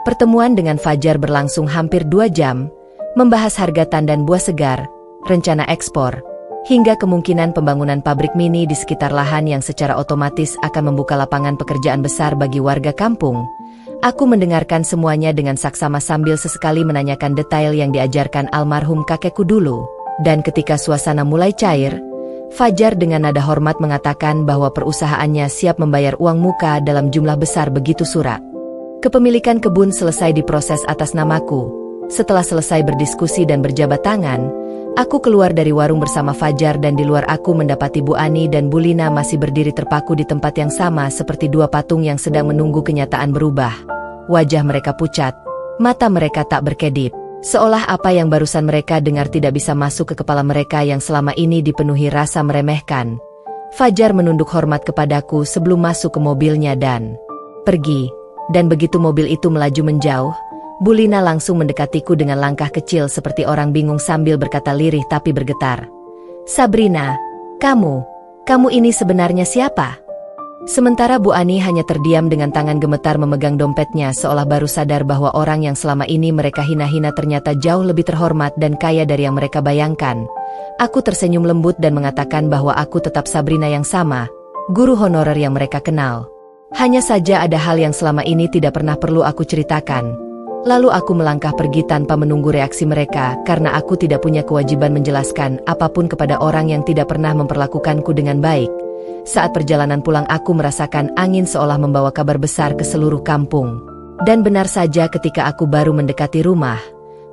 Pertemuan dengan Fajar berlangsung hampir 2 jam, membahas harga tandan buah segar, rencana ekspor, hingga kemungkinan pembangunan pabrik mini di sekitar lahan yang secara otomatis akan membuka lapangan pekerjaan besar bagi warga kampung. Aku mendengarkan semuanya dengan saksama sambil sesekali menanyakan detail yang diajarkan almarhum kakekku dulu. Dan ketika suasana mulai cair, Fajar dengan nada hormat mengatakan bahwa perusahaannya siap membayar uang muka dalam jumlah besar begitu surat kepemilikan kebun selesai diproses atas namaku. Setelah selesai berdiskusi dan berjabat tangan, aku keluar dari warung bersama Fajar dan di luar aku mendapati Bu Ani dan Bulina masih berdiri terpaku di tempat yang sama seperti 2 patung yang sedang menunggu kenyataan berubah. Wajah mereka pucat, mata mereka tak berkedip, seolah apa yang barusan mereka dengar tidak bisa masuk ke kepala mereka yang selama ini dipenuhi rasa meremehkan. Fajar menunduk hormat kepadaku sebelum masuk ke mobilnya dan pergi. Dan begitu mobil itu melaju menjauh, Bulina langsung mendekatiku dengan langkah kecil seperti orang bingung sambil berkata lirih tapi bergetar. Sabrina, kamu ini sebenarnya siapa? Sementara Bu Ani hanya terdiam dengan tangan gemetar memegang dompetnya seolah baru sadar bahwa orang yang selama ini mereka hina-hina ternyata jauh lebih terhormat dan kaya dari yang mereka bayangkan. Aku tersenyum lembut dan mengatakan bahwa aku tetap Sabrina yang sama, guru honorer yang mereka kenal. Hanya saja ada hal yang selama ini tidak pernah perlu aku ceritakan. Lalu aku melangkah pergi tanpa menunggu reaksi mereka karena aku tidak punya kewajiban menjelaskan apapun kepada orang yang tidak pernah memperlakukanku dengan baik. Saat perjalanan pulang aku merasakan angin seolah membawa kabar besar ke seluruh kampung. Dan benar saja ketika aku baru mendekati rumah,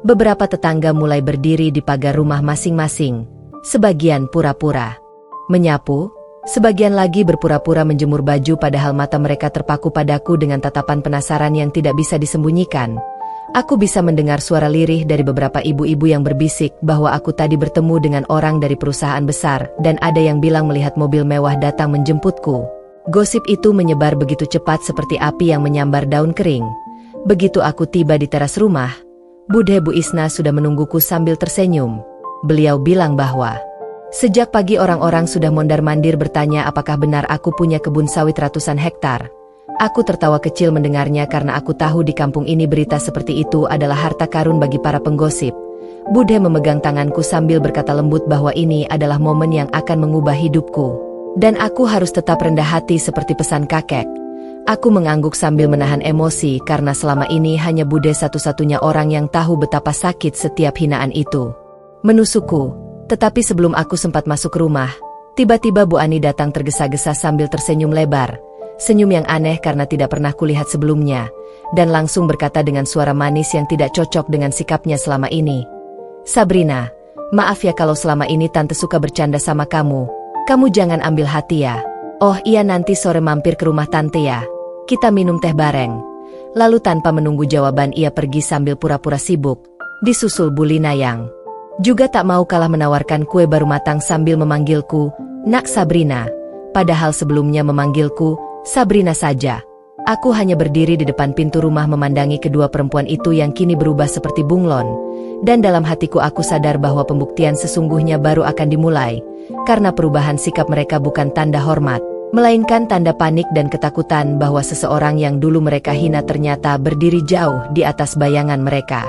beberapa tetangga mulai berdiri di pagar rumah masing-masing. Sebagian pura-pura menyapu, sebagian lagi berpura-pura menjemur baju padahal mata mereka terpaku padaku dengan tatapan penasaran yang tidak bisa disembunyikan. Aku bisa mendengar suara lirih dari beberapa ibu-ibu yang berbisik bahwa aku tadi bertemu dengan orang dari perusahaan besar dan ada yang bilang melihat mobil mewah datang menjemputku. Gosip itu menyebar begitu cepat seperti api yang menyambar daun kering. Begitu aku tiba di teras rumah, Bude Bu Isna sudah menungguku sambil tersenyum. Beliau bilang bahwa sejak pagi orang-orang sudah mondar-mandir bertanya apakah benar aku punya kebun sawit ratusan hektar. Aku tertawa kecil mendengarnya karena aku tahu di kampung ini berita seperti itu adalah harta karun bagi para penggosip. Bude memegang tanganku sambil berkata lembut bahwa ini adalah momen yang akan mengubah hidupku. Dan aku harus tetap rendah hati seperti pesan kakek. Aku mengangguk sambil menahan emosi karena selama ini hanya Bude satu-satunya orang yang tahu betapa sakit setiap hinaan itu menusukku. Tetapi sebelum aku sempat masuk rumah, tiba-tiba Bu Ani datang tergesa-gesa sambil tersenyum lebar. Senyum yang aneh karena tidak pernah kulihat sebelumnya. Dan langsung berkata dengan suara manis yang tidak cocok dengan sikapnya selama ini. Sabrina, maaf ya kalau selama ini Tante suka bercanda sama kamu. Kamu jangan ambil hati ya. Oh iya nanti sore mampir ke rumah Tante ya. Kita minum teh bareng. Lalu tanpa menunggu jawaban ia pergi sambil pura-pura sibuk. Disusul Bulina yang juga tak mau kalah menawarkan kue baru matang sambil memanggilku, Nak Sabrina. Padahal sebelumnya memanggilku, Sabrina saja. Aku hanya berdiri di depan pintu rumah memandangi kedua perempuan itu yang kini berubah seperti bunglon. Dan dalam hatiku aku sadar bahwa pembuktian sesungguhnya baru akan dimulai. Karena perubahan sikap mereka bukan tanda hormat, melainkan tanda panik dan ketakutan bahwa seseorang yang dulu mereka hina ternyata berdiri jauh di atas bayangan mereka.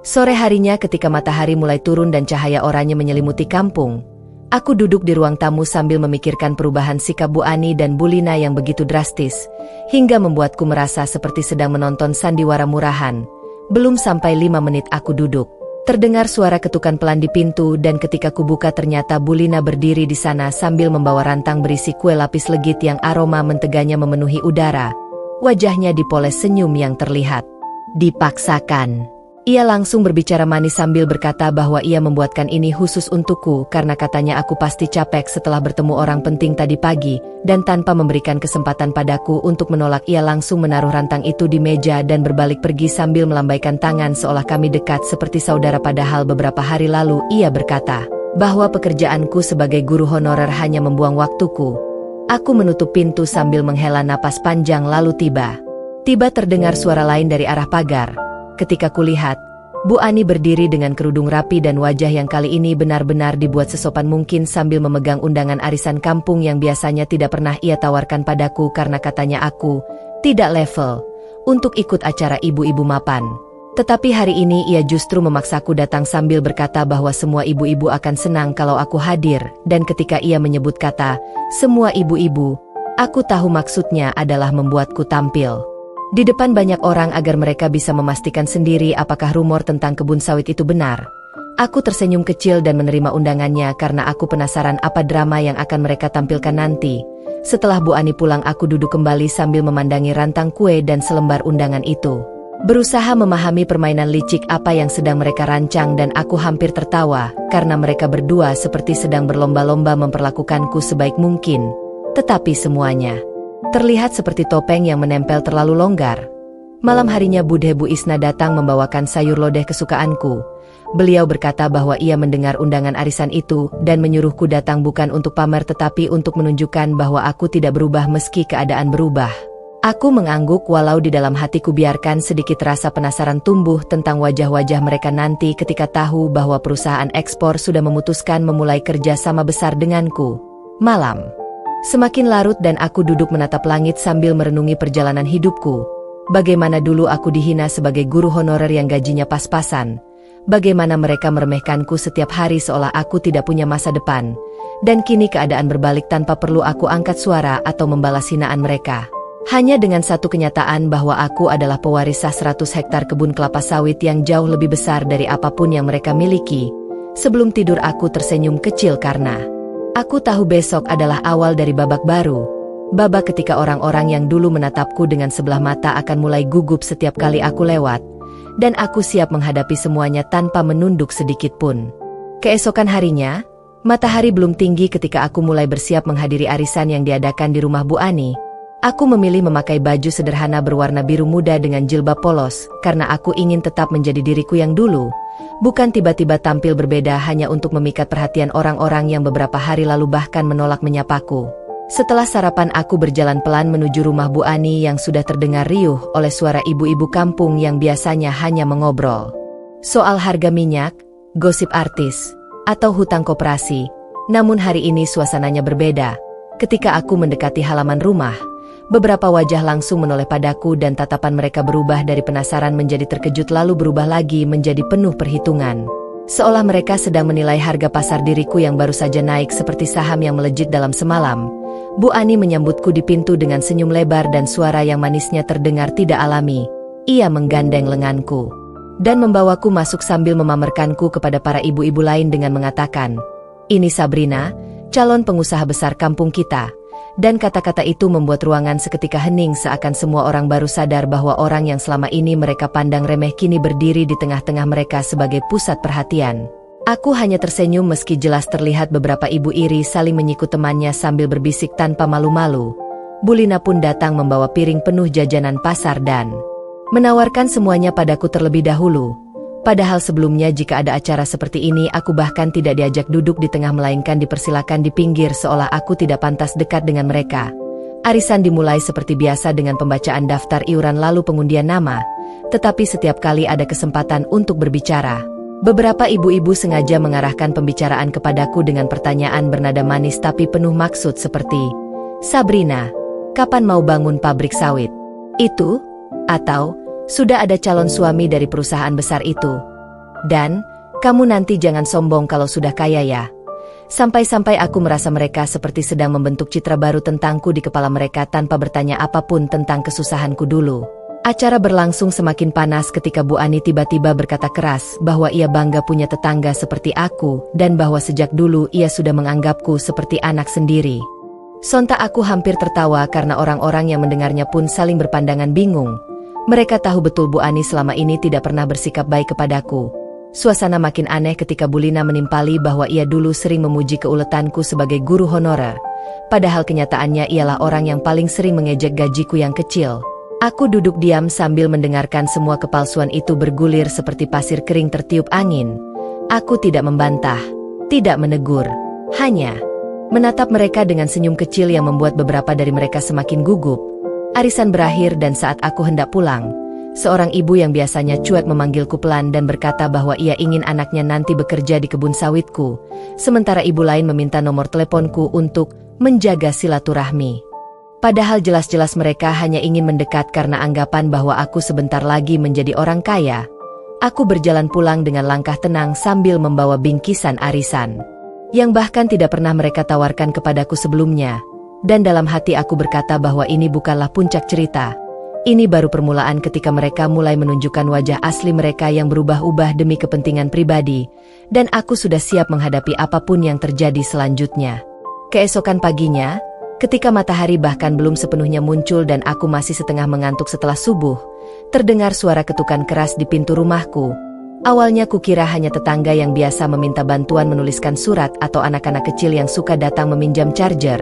Sore harinya ketika matahari mulai turun dan cahaya oranye menyelimuti kampung, aku duduk di ruang tamu sambil memikirkan perubahan sikap Bu Ani dan Bulina yang begitu drastis, hingga membuatku merasa seperti sedang menonton sandiwara murahan. Belum sampai 5 menit aku duduk. Terdengar suara ketukan pelan di pintu dan ketika kubuka ternyata Bulina berdiri di sana sambil membawa rantang berisi kue lapis legit yang aroma menteganya memenuhi udara. Wajahnya dipoles senyum yang terlihat dipaksakan. Ia langsung berbicara manis sambil berkata bahwa ia membuatkan ini khusus untukku karena katanya aku pasti capek setelah bertemu orang penting tadi pagi, dan tanpa memberikan kesempatan padaku untuk menolak ia langsung menaruh rantang itu di meja dan berbalik pergi sambil melambaikan tangan seolah kami dekat seperti saudara. Padahal beberapa hari lalu ia berkata bahwa pekerjaanku sebagai guru honorer hanya membuang waktuku. Aku menutup pintu sambil menghela napas panjang lalu tiba-tiba terdengar suara lain dari arah pagar. Ketika kulihat, Bu Ani berdiri dengan kerudung rapi dan wajah yang kali ini benar-benar dibuat sesopan mungkin sambil memegang undangan arisan kampung yang biasanya tidak pernah ia tawarkan padaku karena katanya aku tidak level untuk ikut acara ibu-ibu mapan. Tetapi hari ini ia justru memaksaku datang sambil berkata bahwa semua ibu-ibu akan senang kalau aku hadir, dan ketika ia menyebut kata semua ibu-ibu, aku tahu maksudnya adalah membuatku tampil di depan banyak orang agar mereka bisa memastikan sendiri apakah rumor tentang kebun sawit itu benar. Aku tersenyum kecil dan menerima undangannya karena aku penasaran apa drama yang akan mereka tampilkan nanti. Setelah Bu Ani pulang aku duduk kembali sambil memandangi rantang kue dan selembar undangan itu. Berusaha memahami permainan licik apa yang sedang mereka rancang dan aku hampir tertawa karena mereka berdua seperti sedang berlomba-lomba memperlakukanku sebaik mungkin. Tetapi semuanya terlihat seperti topeng yang menempel terlalu longgar. Malam harinya Bude Bu Isna datang membawakan sayur lodeh kesukaanku. Beliau berkata bahwa ia mendengar undangan arisan itu dan menyuruhku datang bukan untuk pamer tetapi untuk menunjukkan bahwa aku tidak berubah meski keadaan berubah. Aku mengangguk walau di dalam hatiku biarkan sedikit rasa penasaran tumbuh tentang wajah-wajah mereka nanti ketika tahu bahwa perusahaan ekspor sudah memutuskan memulai kerja sama besar denganku. Malam semakin larut dan aku duduk menatap langit sambil merenungi perjalanan hidupku. Bagaimana dulu aku dihina sebagai guru honorer yang gajinya pas-pasan. Bagaimana mereka meremehkanku setiap hari seolah aku tidak punya masa depan. Dan kini keadaan berbalik tanpa perlu aku angkat suara atau membalas hinaan mereka. Hanya dengan satu kenyataan bahwa aku adalah pewaris sah 100 hektar kebun kelapa sawit yang jauh lebih besar dari apapun yang mereka miliki. Sebelum tidur aku tersenyum kecil karena aku tahu besok adalah awal dari babak baru. Babak ketika orang-orang yang dulu menatapku dengan sebelah mata akan mulai gugup setiap kali aku lewat. Dan aku siap menghadapi semuanya tanpa menunduk sedikit pun. Keesokan harinya, matahari belum tinggi ketika aku mulai bersiap menghadiri arisan yang diadakan di rumah Bu Ani. Aku memilih memakai baju sederhana berwarna biru muda dengan jilbab polos, karena aku ingin tetap menjadi diriku yang dulu. Bukan tiba-tiba tampil berbeda hanya untuk memikat perhatian orang-orang yang beberapa hari lalu bahkan menolak menyapaku. Setelah sarapan aku berjalan pelan menuju rumah Bu Ani yang sudah terdengar riuh oleh suara ibu-ibu kampung yang biasanya hanya mengobrol soal harga minyak, gosip artis, atau hutang koperasi. Namun hari ini suasananya berbeda. Ketika aku mendekati halaman rumah, beberapa wajah langsung menoleh padaku dan tatapan mereka berubah dari penasaran menjadi terkejut lalu berubah lagi menjadi penuh perhitungan. Seolah mereka sedang menilai harga pasar diriku yang baru saja naik seperti saham yang melejit dalam semalam. Bu Ani menyambutku di pintu dengan senyum lebar dan suara yang manisnya terdengar tidak alami. Ia menggandeng lenganku dan membawaku masuk sambil memamerkanku kepada para ibu-ibu lain dengan mengatakan, "Ini Sabrina, calon pengusaha besar kampung kita." Dan kata-kata itu membuat ruangan seketika hening seakan semua orang baru sadar bahwa orang yang selama ini mereka pandang remeh kini berdiri di tengah-tengah mereka sebagai pusat perhatian. Aku hanya tersenyum meski jelas terlihat beberapa ibu iri saling menyikut temannya sambil berbisik tanpa malu-malu. Bulina pun datang membawa piring penuh jajanan pasar dan menawarkan semuanya padaku terlebih dahulu. Padahal sebelumnya jika ada acara seperti ini aku bahkan tidak diajak duduk di tengah melainkan dipersilakan di pinggir seolah aku tidak pantas dekat dengan mereka. Arisan dimulai seperti biasa dengan pembacaan daftar iuran lalu pengundian nama, tetapi setiap kali ada kesempatan untuk berbicara. Beberapa ibu-ibu sengaja mengarahkan pembicaraan kepadaku dengan pertanyaan bernada manis tapi penuh maksud seperti, "Sabrina, kapan mau bangun pabrik sawit? Itu? Atau, sudah ada calon suami dari perusahaan besar itu? Dan, kamu nanti jangan sombong kalau sudah kaya ya." Sampai-sampai aku merasa mereka seperti sedang membentuk citra baru tentangku di kepala mereka tanpa bertanya apapun tentang kesusahanku dulu. Acara berlangsung semakin panas ketika Bu Ani tiba-tiba berkata keras bahwa ia bangga punya tetangga seperti aku dan bahwa sejak dulu ia sudah menganggapku seperti anak sendiri. Sontak aku hampir tertawa karena orang-orang yang mendengarnya pun saling berpandangan bingung. Mereka tahu betul Bu Ani selama ini tidak pernah bersikap baik kepadaku. Suasana makin aneh ketika Bu Lina menimpali bahwa ia dulu sering memuji keuletanku sebagai guru honorer. Padahal kenyataannya ialah orang yang paling sering mengejek gajiku yang kecil. Aku duduk diam sambil mendengarkan semua kepalsuan itu bergulir seperti pasir kering tertiup angin. Aku tidak membantah, tidak menegur, hanya menatap mereka dengan senyum kecil yang membuat beberapa dari mereka semakin gugup. Arisan berakhir dan saat aku hendak pulang, seorang ibu yang biasanya cuek memanggilku pelan dan berkata bahwa ia ingin anaknya nanti bekerja di kebun sawitku, sementara ibu lain meminta nomor teleponku untuk menjaga silaturahmi. Padahal jelas-jelas mereka hanya ingin mendekat karena anggapan bahwa aku sebentar lagi menjadi orang kaya. Aku berjalan pulang dengan langkah tenang sambil membawa bingkisan arisan, yang bahkan tidak pernah mereka tawarkan kepadaku sebelumnya. Dan dalam hati aku berkata bahwa ini bukanlah puncak cerita. Ini baru permulaan ketika mereka mulai menunjukkan wajah asli mereka yang berubah-ubah demi kepentingan pribadi, dan aku sudah siap menghadapi apapun yang terjadi selanjutnya. Keesokan paginya, ketika matahari bahkan belum sepenuhnya muncul dan aku masih setengah mengantuk setelah subuh, terdengar suara ketukan keras di pintu rumahku. Awalnya kukira hanya tetangga yang biasa meminta bantuan menuliskan surat atau anak-anak kecil yang suka datang meminjam charger.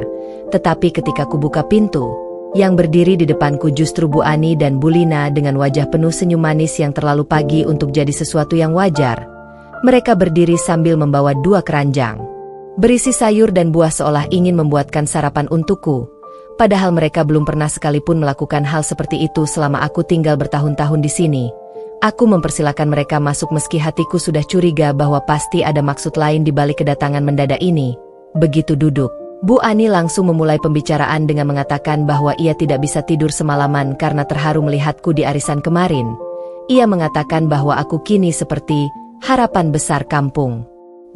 Tetapi ketika kubuka pintu, yang berdiri di depanku justru Bu Ani dan Bu Lina dengan wajah penuh senyum manis yang terlalu pagi untuk jadi sesuatu yang wajar. Mereka berdiri sambil membawa 2 keranjang berisi sayur dan buah seolah ingin membuatkan sarapan untukku. Padahal mereka belum pernah sekalipun melakukan hal seperti itu selama aku tinggal bertahun-tahun di sini. Aku mempersilakan mereka masuk meski hatiku sudah curiga bahwa pasti ada maksud lain di balik kedatangan mendadak ini. Begitu duduk, Bu Ani langsung memulai pembicaraan dengan mengatakan bahwa ia tidak bisa tidur semalaman karena terharu melihatku di arisan kemarin. Ia mengatakan bahwa aku kini seperti harapan besar kampung,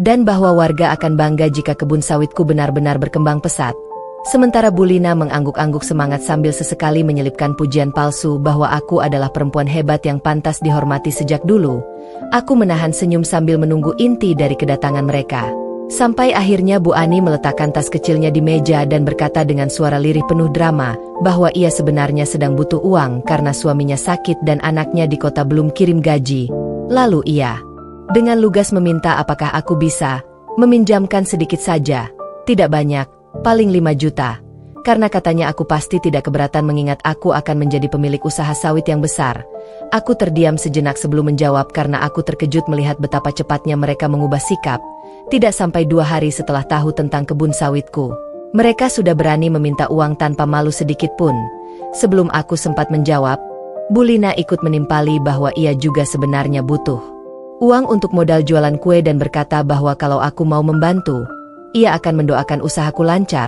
dan bahwa warga akan bangga jika kebun sawitku benar-benar berkembang pesat. Sementara Bu Lina mengangguk-angguk semangat sambil sesekali menyelipkan pujian palsu bahwa aku adalah perempuan hebat yang pantas dihormati sejak dulu. Aku menahan senyum sambil menunggu inti dari kedatangan mereka. Sampai akhirnya Bu Ani meletakkan tas kecilnya di meja dan berkata dengan suara lirih penuh drama bahwa ia sebenarnya sedang butuh uang karena suaminya sakit dan anaknya di kota belum kirim gaji. Lalu ia dengan lugas meminta apakah aku bisa meminjamkan sedikit saja, tidak banyak, paling 5 juta. Karena katanya aku pasti tidak keberatan mengingat aku akan menjadi pemilik usaha sawit yang besar. Aku terdiam sejenak sebelum menjawab karena aku terkejut melihat betapa cepatnya mereka mengubah sikap. Tidak sampai 2 hari setelah tahu tentang kebun sawitku, mereka sudah berani meminta uang tanpa malu sedikit pun. Sebelum aku sempat menjawab, Bu Lina ikut menimpali bahwa ia juga sebenarnya butuh uang untuk modal jualan kue dan berkata bahwa kalau aku mau membantu, ia akan mendoakan usahaku lancar.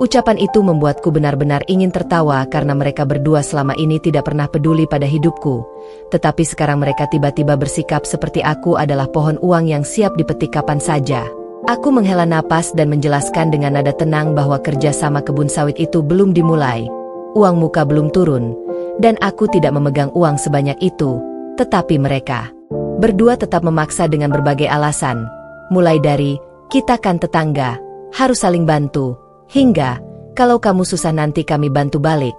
Ucapan itu membuatku benar-benar ingin tertawa karena mereka berdua selama ini tidak pernah peduli pada hidupku. Tetapi sekarang mereka tiba-tiba bersikap seperti aku adalah pohon uang yang siap dipetik kapan saja. Aku menghela napas dan menjelaskan dengan nada tenang bahwa kerja sama kebun sawit itu belum dimulai. Uang muka belum turun, dan aku tidak memegang uang sebanyak itu. Tetapi mereka berdua tetap memaksa dengan berbagai alasan. Mulai dari, kita kan tetangga, harus saling bantu, hingga, kalau kamu susah nanti kami bantu balik.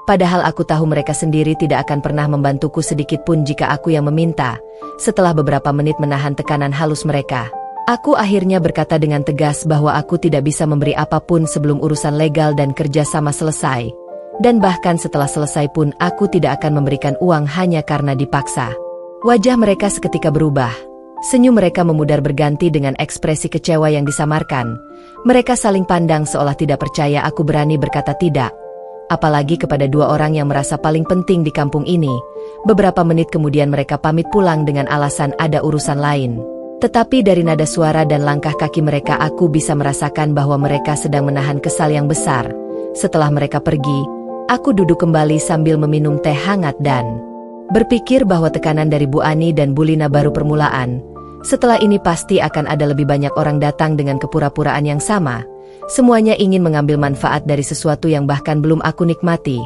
Padahal aku tahu mereka sendiri tidak akan pernah membantuku sedikit pun jika aku yang meminta. Setelah beberapa menit menahan tekanan halus mereka, aku akhirnya berkata dengan tegas bahwa aku tidak bisa memberi apapun sebelum urusan legal dan kerja sama selesai. Dan bahkan setelah selesai pun aku tidak akan memberikan uang hanya karena dipaksa. Wajah mereka seketika berubah. Senyum mereka memudar berganti dengan ekspresi kecewa yang disamarkan. Mereka saling pandang seolah tidak percaya aku berani berkata tidak. Apalagi kepada 2 orang yang merasa paling penting di kampung ini. Beberapa menit kemudian mereka pamit pulang dengan alasan ada urusan lain. Tetapi dari nada suara dan langkah kaki mereka aku bisa merasakan bahwa mereka sedang menahan kesal yang besar. Setelah mereka pergi, aku duduk kembali sambil meminum teh hangat dan berpikir bahwa tekanan dari Bu Ani dan Bu Lina baru permulaan. Setelah ini pasti akan ada lebih banyak orang datang dengan kepura-puraan yang sama. Semuanya ingin mengambil manfaat dari sesuatu yang bahkan belum aku nikmati.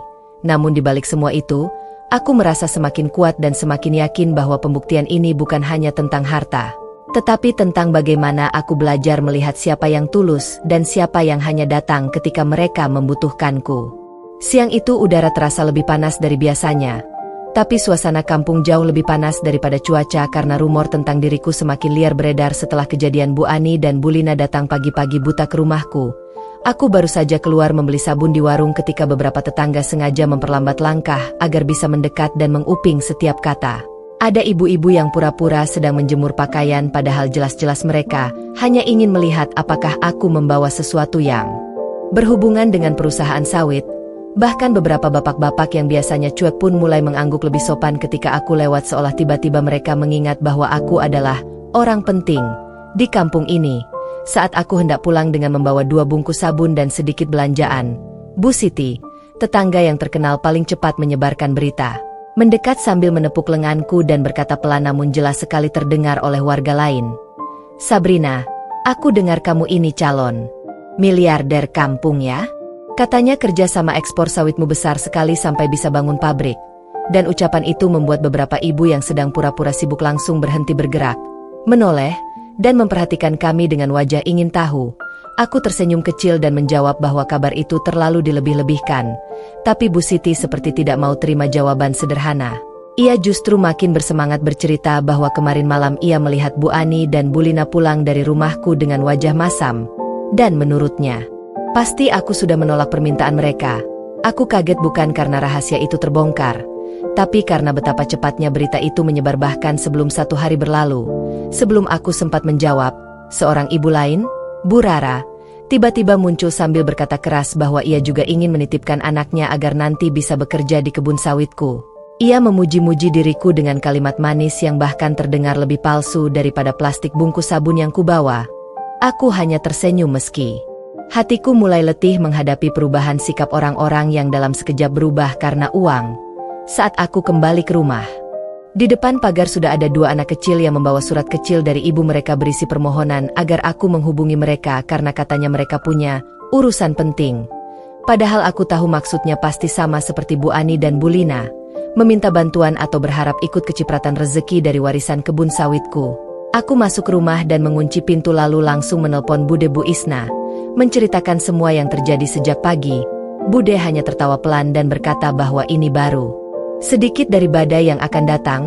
Namun di balik semua itu, aku merasa semakin kuat dan semakin yakin bahwa pembuktian ini bukan hanya tentang harta, tetapi tentang bagaimana aku belajar melihat siapa yang tulus dan siapa yang hanya datang ketika mereka membutuhkanku. Siang itu udara terasa lebih panas dari biasanya. Tapi suasana kampung jauh lebih panas daripada cuaca karena rumor tentang diriku semakin liar beredar setelah kejadian Bu Ani dan Bu Lina datang pagi-pagi buta ke rumahku. Aku baru saja keluar membeli sabun di warung ketika beberapa tetangga sengaja memperlambat langkah agar bisa mendekat dan menguping setiap kata. Ada ibu-ibu yang pura-pura sedang menjemur pakaian padahal jelas-jelas mereka hanya ingin melihat apakah aku membawa sesuatu yang berhubungan dengan perusahaan sawit. Bahkan beberapa bapak-bapak yang biasanya cuek pun mulai mengangguk lebih sopan ketika aku lewat seolah tiba-tiba mereka mengingat bahwa aku adalah orang penting di kampung ini. Saat aku hendak pulang dengan membawa 2 bungkus sabun dan sedikit belanjaan, Bu Siti, tetangga yang terkenal paling cepat menyebarkan berita, mendekat sambil menepuk lenganku dan berkata pelan namun jelas sekali terdengar oleh warga lain. "Sabrina, aku dengar kamu ini calon miliarder kampung ya? Katanya kerja sama ekspor sawitmu besar sekali sampai bisa bangun pabrik." Dan ucapan itu membuat beberapa ibu yang sedang pura-pura sibuk langsung berhenti bergerak, menoleh, dan memperhatikan kami dengan wajah ingin tahu. Aku tersenyum kecil dan menjawab bahwa kabar itu terlalu dilebih-lebihkan. Tapi Bu Siti seperti tidak mau terima jawaban sederhana. Ia justru makin bersemangat bercerita bahwa kemarin malam ia melihat Bu Ani dan Bu Lina pulang dari rumahku dengan wajah masam. Dan menurutnya, pasti aku sudah menolak permintaan mereka. Aku kaget bukan karena rahasia itu terbongkar, tapi karena betapa cepatnya berita itu menyebar bahkan sebelum 1 hari berlalu. Sebelum aku sempat menjawab, seorang ibu lain, Bu Rara, tiba-tiba muncul sambil berkata keras bahwa ia juga ingin menitipkan anaknya agar nanti bisa bekerja di kebun sawitku. Ia memuji-muji diriku dengan kalimat manis yang bahkan terdengar lebih palsu daripada plastik bungkus sabun yang kubawa. Aku hanya tersenyum meski hatiku mulai letih menghadapi perubahan sikap orang-orang yang dalam sekejap berubah karena uang. Saat aku kembali ke rumah, di depan pagar sudah ada 2 anak kecil yang membawa surat kecil dari ibu mereka berisi permohonan agar aku menghubungi mereka karena katanya mereka punya urusan penting. Padahal aku tahu maksudnya pasti sama seperti Bu Ani dan Bu Lina, meminta bantuan atau berharap ikut kecipratan rezeki dari warisan kebun sawitku. Aku masuk rumah dan mengunci pintu lalu langsung menelpon Bude Bu Isna, menceritakan semua yang terjadi sejak pagi. Bude hanya tertawa pelan dan berkata bahwa ini baru sedikit dari badai yang akan datang.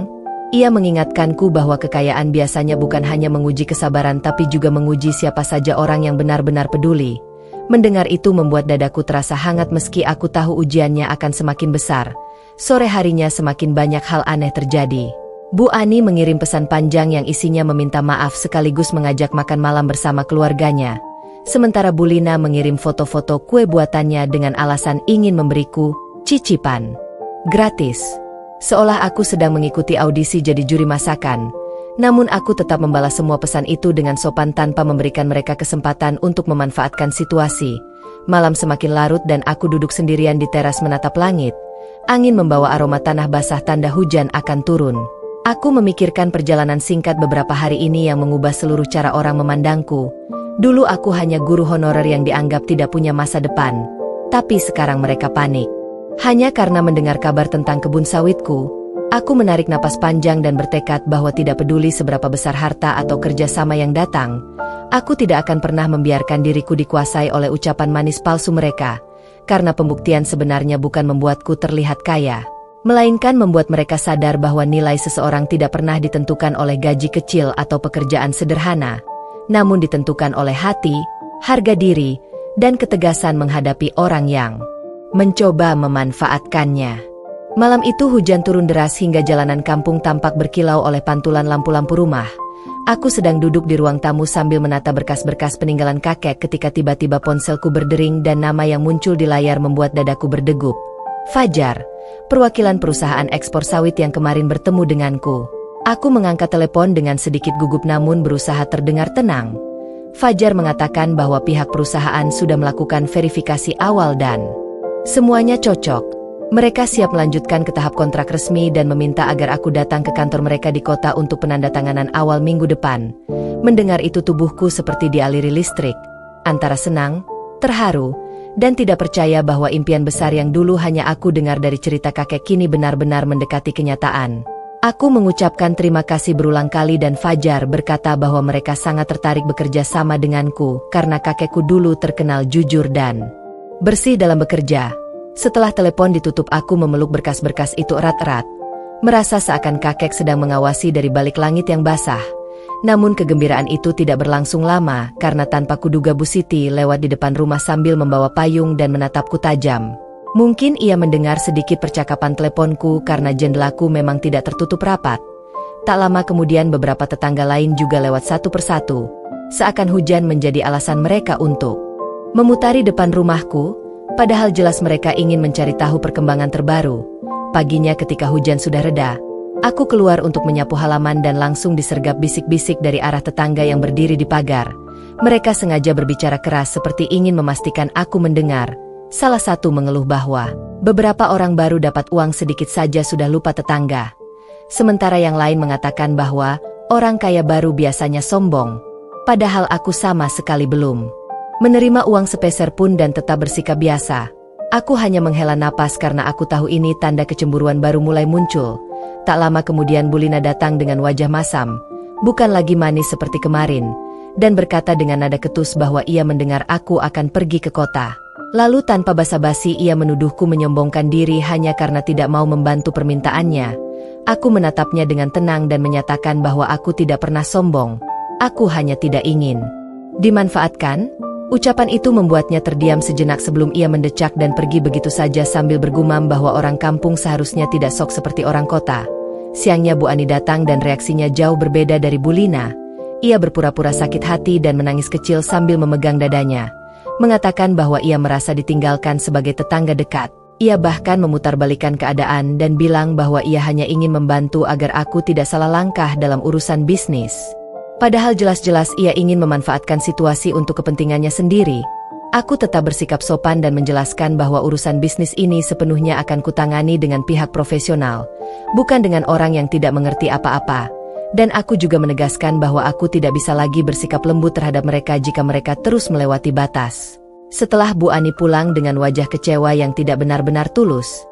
Ia mengingatkanku bahwa kekayaan biasanya bukan hanya menguji kesabaran tapi juga menguji siapa saja orang yang benar-benar peduli. Mendengar itu membuat dadaku terasa hangat meski aku tahu ujiannya akan semakin besar. Sore harinya semakin banyak hal aneh terjadi. Bu Ani mengirim pesan panjang yang isinya meminta maaf sekaligus mengajak makan malam bersama keluarganya. Sementara Bu Lina mengirim foto-foto kue buatannya dengan alasan ingin memberiku cicipan gratis. Seolah aku sedang mengikuti audisi jadi juri masakan. Namun aku tetap membalas semua pesan itu dengan sopan tanpa memberikan mereka kesempatan untuk memanfaatkan situasi. Malam semakin larut dan aku duduk sendirian di teras menatap langit. Angin membawa aroma tanah basah tanda hujan akan turun. Aku memikirkan perjalanan singkat beberapa hari ini yang mengubah seluruh cara orang memandangku. Dulu aku hanya guru honorer yang dianggap tidak punya masa depan. Tapi sekarang mereka panik. Hanya karena mendengar kabar tentang kebun sawitku, aku menarik napas panjang dan bertekad bahwa tidak peduli seberapa besar harta atau kerjasama yang datang, aku tidak akan pernah membiarkan diriku dikuasai oleh ucapan manis palsu mereka, karena pembuktian sebenarnya bukan membuatku terlihat kaya, melainkan membuat mereka sadar bahwa nilai seseorang tidak pernah ditentukan oleh gaji kecil atau pekerjaan sederhana, namun ditentukan oleh hati, harga diri, dan ketegasan menghadapi orang yang mencoba memanfaatkannya. Malam itu hujan turun deras hingga jalanan kampung tampak berkilau oleh pantulan lampu-lampu rumah. Aku sedang duduk di ruang tamu sambil menata berkas-berkas peninggalan kakek ketika tiba-tiba ponselku berdering dan nama yang muncul di layar membuat dadaku berdegup. Fajar, perwakilan perusahaan ekspor sawit yang kemarin bertemu denganku. Aku mengangkat telepon dengan sedikit gugup namun berusaha terdengar tenang. Fajar mengatakan bahwa pihak perusahaan sudah melakukan verifikasi awal dan semuanya cocok. Mereka siap melanjutkan ke tahap kontrak resmi dan meminta agar aku datang ke kantor mereka di kota untuk penandatanganan awal minggu depan. Mendengar itu tubuhku seperti dialiri listrik, antara senang, terharu, dan tidak percaya bahwa impian besar yang dulu hanya aku dengar dari cerita kakek kini benar-benar mendekati kenyataan. Aku mengucapkan terima kasih berulang kali dan Fajar berkata bahwa mereka sangat tertarik bekerja sama denganku karena kakekku dulu terkenal jujur dan bersih dalam bekerja. Setelah telepon ditutup aku memeluk berkas-berkas itu erat-erat. merasa seakan kakek sedang mengawasi dari balik langit yang basah. Namun kegembiraan itu tidak berlangsung lama karena tanpa kuduga Bu Siti lewat di depan rumah sambil membawa payung dan menatapku tajam. Mungkin ia mendengar sedikit percakapan teleponku karena jendelaku memang tidak tertutup rapat. Tak lama kemudian beberapa tetangga lain juga lewat satu persatu. Seakan hujan menjadi alasan mereka untuk memutari depan rumahku, padahal jelas mereka ingin mencari tahu perkembangan terbaru. Paginya ketika hujan sudah reda, aku keluar untuk menyapu halaman dan langsung disergap bisik-bisik dari arah tetangga yang berdiri di pagar. Mereka sengaja berbicara keras seperti ingin memastikan aku mendengar. Salah satu mengeluh bahwa beberapa orang baru dapat uang sedikit saja sudah lupa tetangga. Sementara yang lain mengatakan bahwa orang kaya baru biasanya sombong. Padahal aku sama sekali belum menerima uang sepeser pun dan tetap bersikap biasa. Aku hanya menghela napas karena aku tahu ini tanda kecemburuan baru mulai muncul. Tak lama kemudian Bulina datang dengan wajah masam, bukan lagi manis seperti kemarin, dan berkata dengan nada ketus bahwa ia mendengar aku akan pergi ke kota. Lalu tanpa basa-basi ia menuduhku menyombongkan diri hanya karena tidak mau membantu permintaannya. Aku menatapnya dengan tenang dan menyatakan bahwa aku tidak pernah sombong. Aku hanya tidak ingin dimanfaatkan. Ucapan itu membuatnya terdiam sejenak sebelum ia mendecak dan pergi begitu saja sambil bergumam bahwa orang kampung seharusnya tidak sok seperti orang kota. Siangnya Bu Ani datang dan reaksinya jauh berbeda dari Bulina. Ia berpura-pura sakit hati dan menangis kecil sambil memegang dadanya, mengatakan bahwa ia merasa ditinggalkan sebagai tetangga dekat. Ia bahkan memutarbalikkan keadaan dan bilang bahwa ia hanya ingin membantu agar aku tidak salah langkah dalam urusan bisnis. Padahal jelas-jelas ia ingin memanfaatkan situasi untuk kepentingannya sendiri. Aku tetap bersikap sopan dan menjelaskan bahwa urusan bisnis ini sepenuhnya akan kutangani dengan pihak profesional, bukan dengan orang yang tidak mengerti apa-apa. Dan aku juga menegaskan bahwa aku tidak bisa lagi bersikap lembut terhadap mereka jika mereka terus melewati batas. Setelah Bu Ani pulang dengan wajah kecewa yang tidak benar-benar tulus,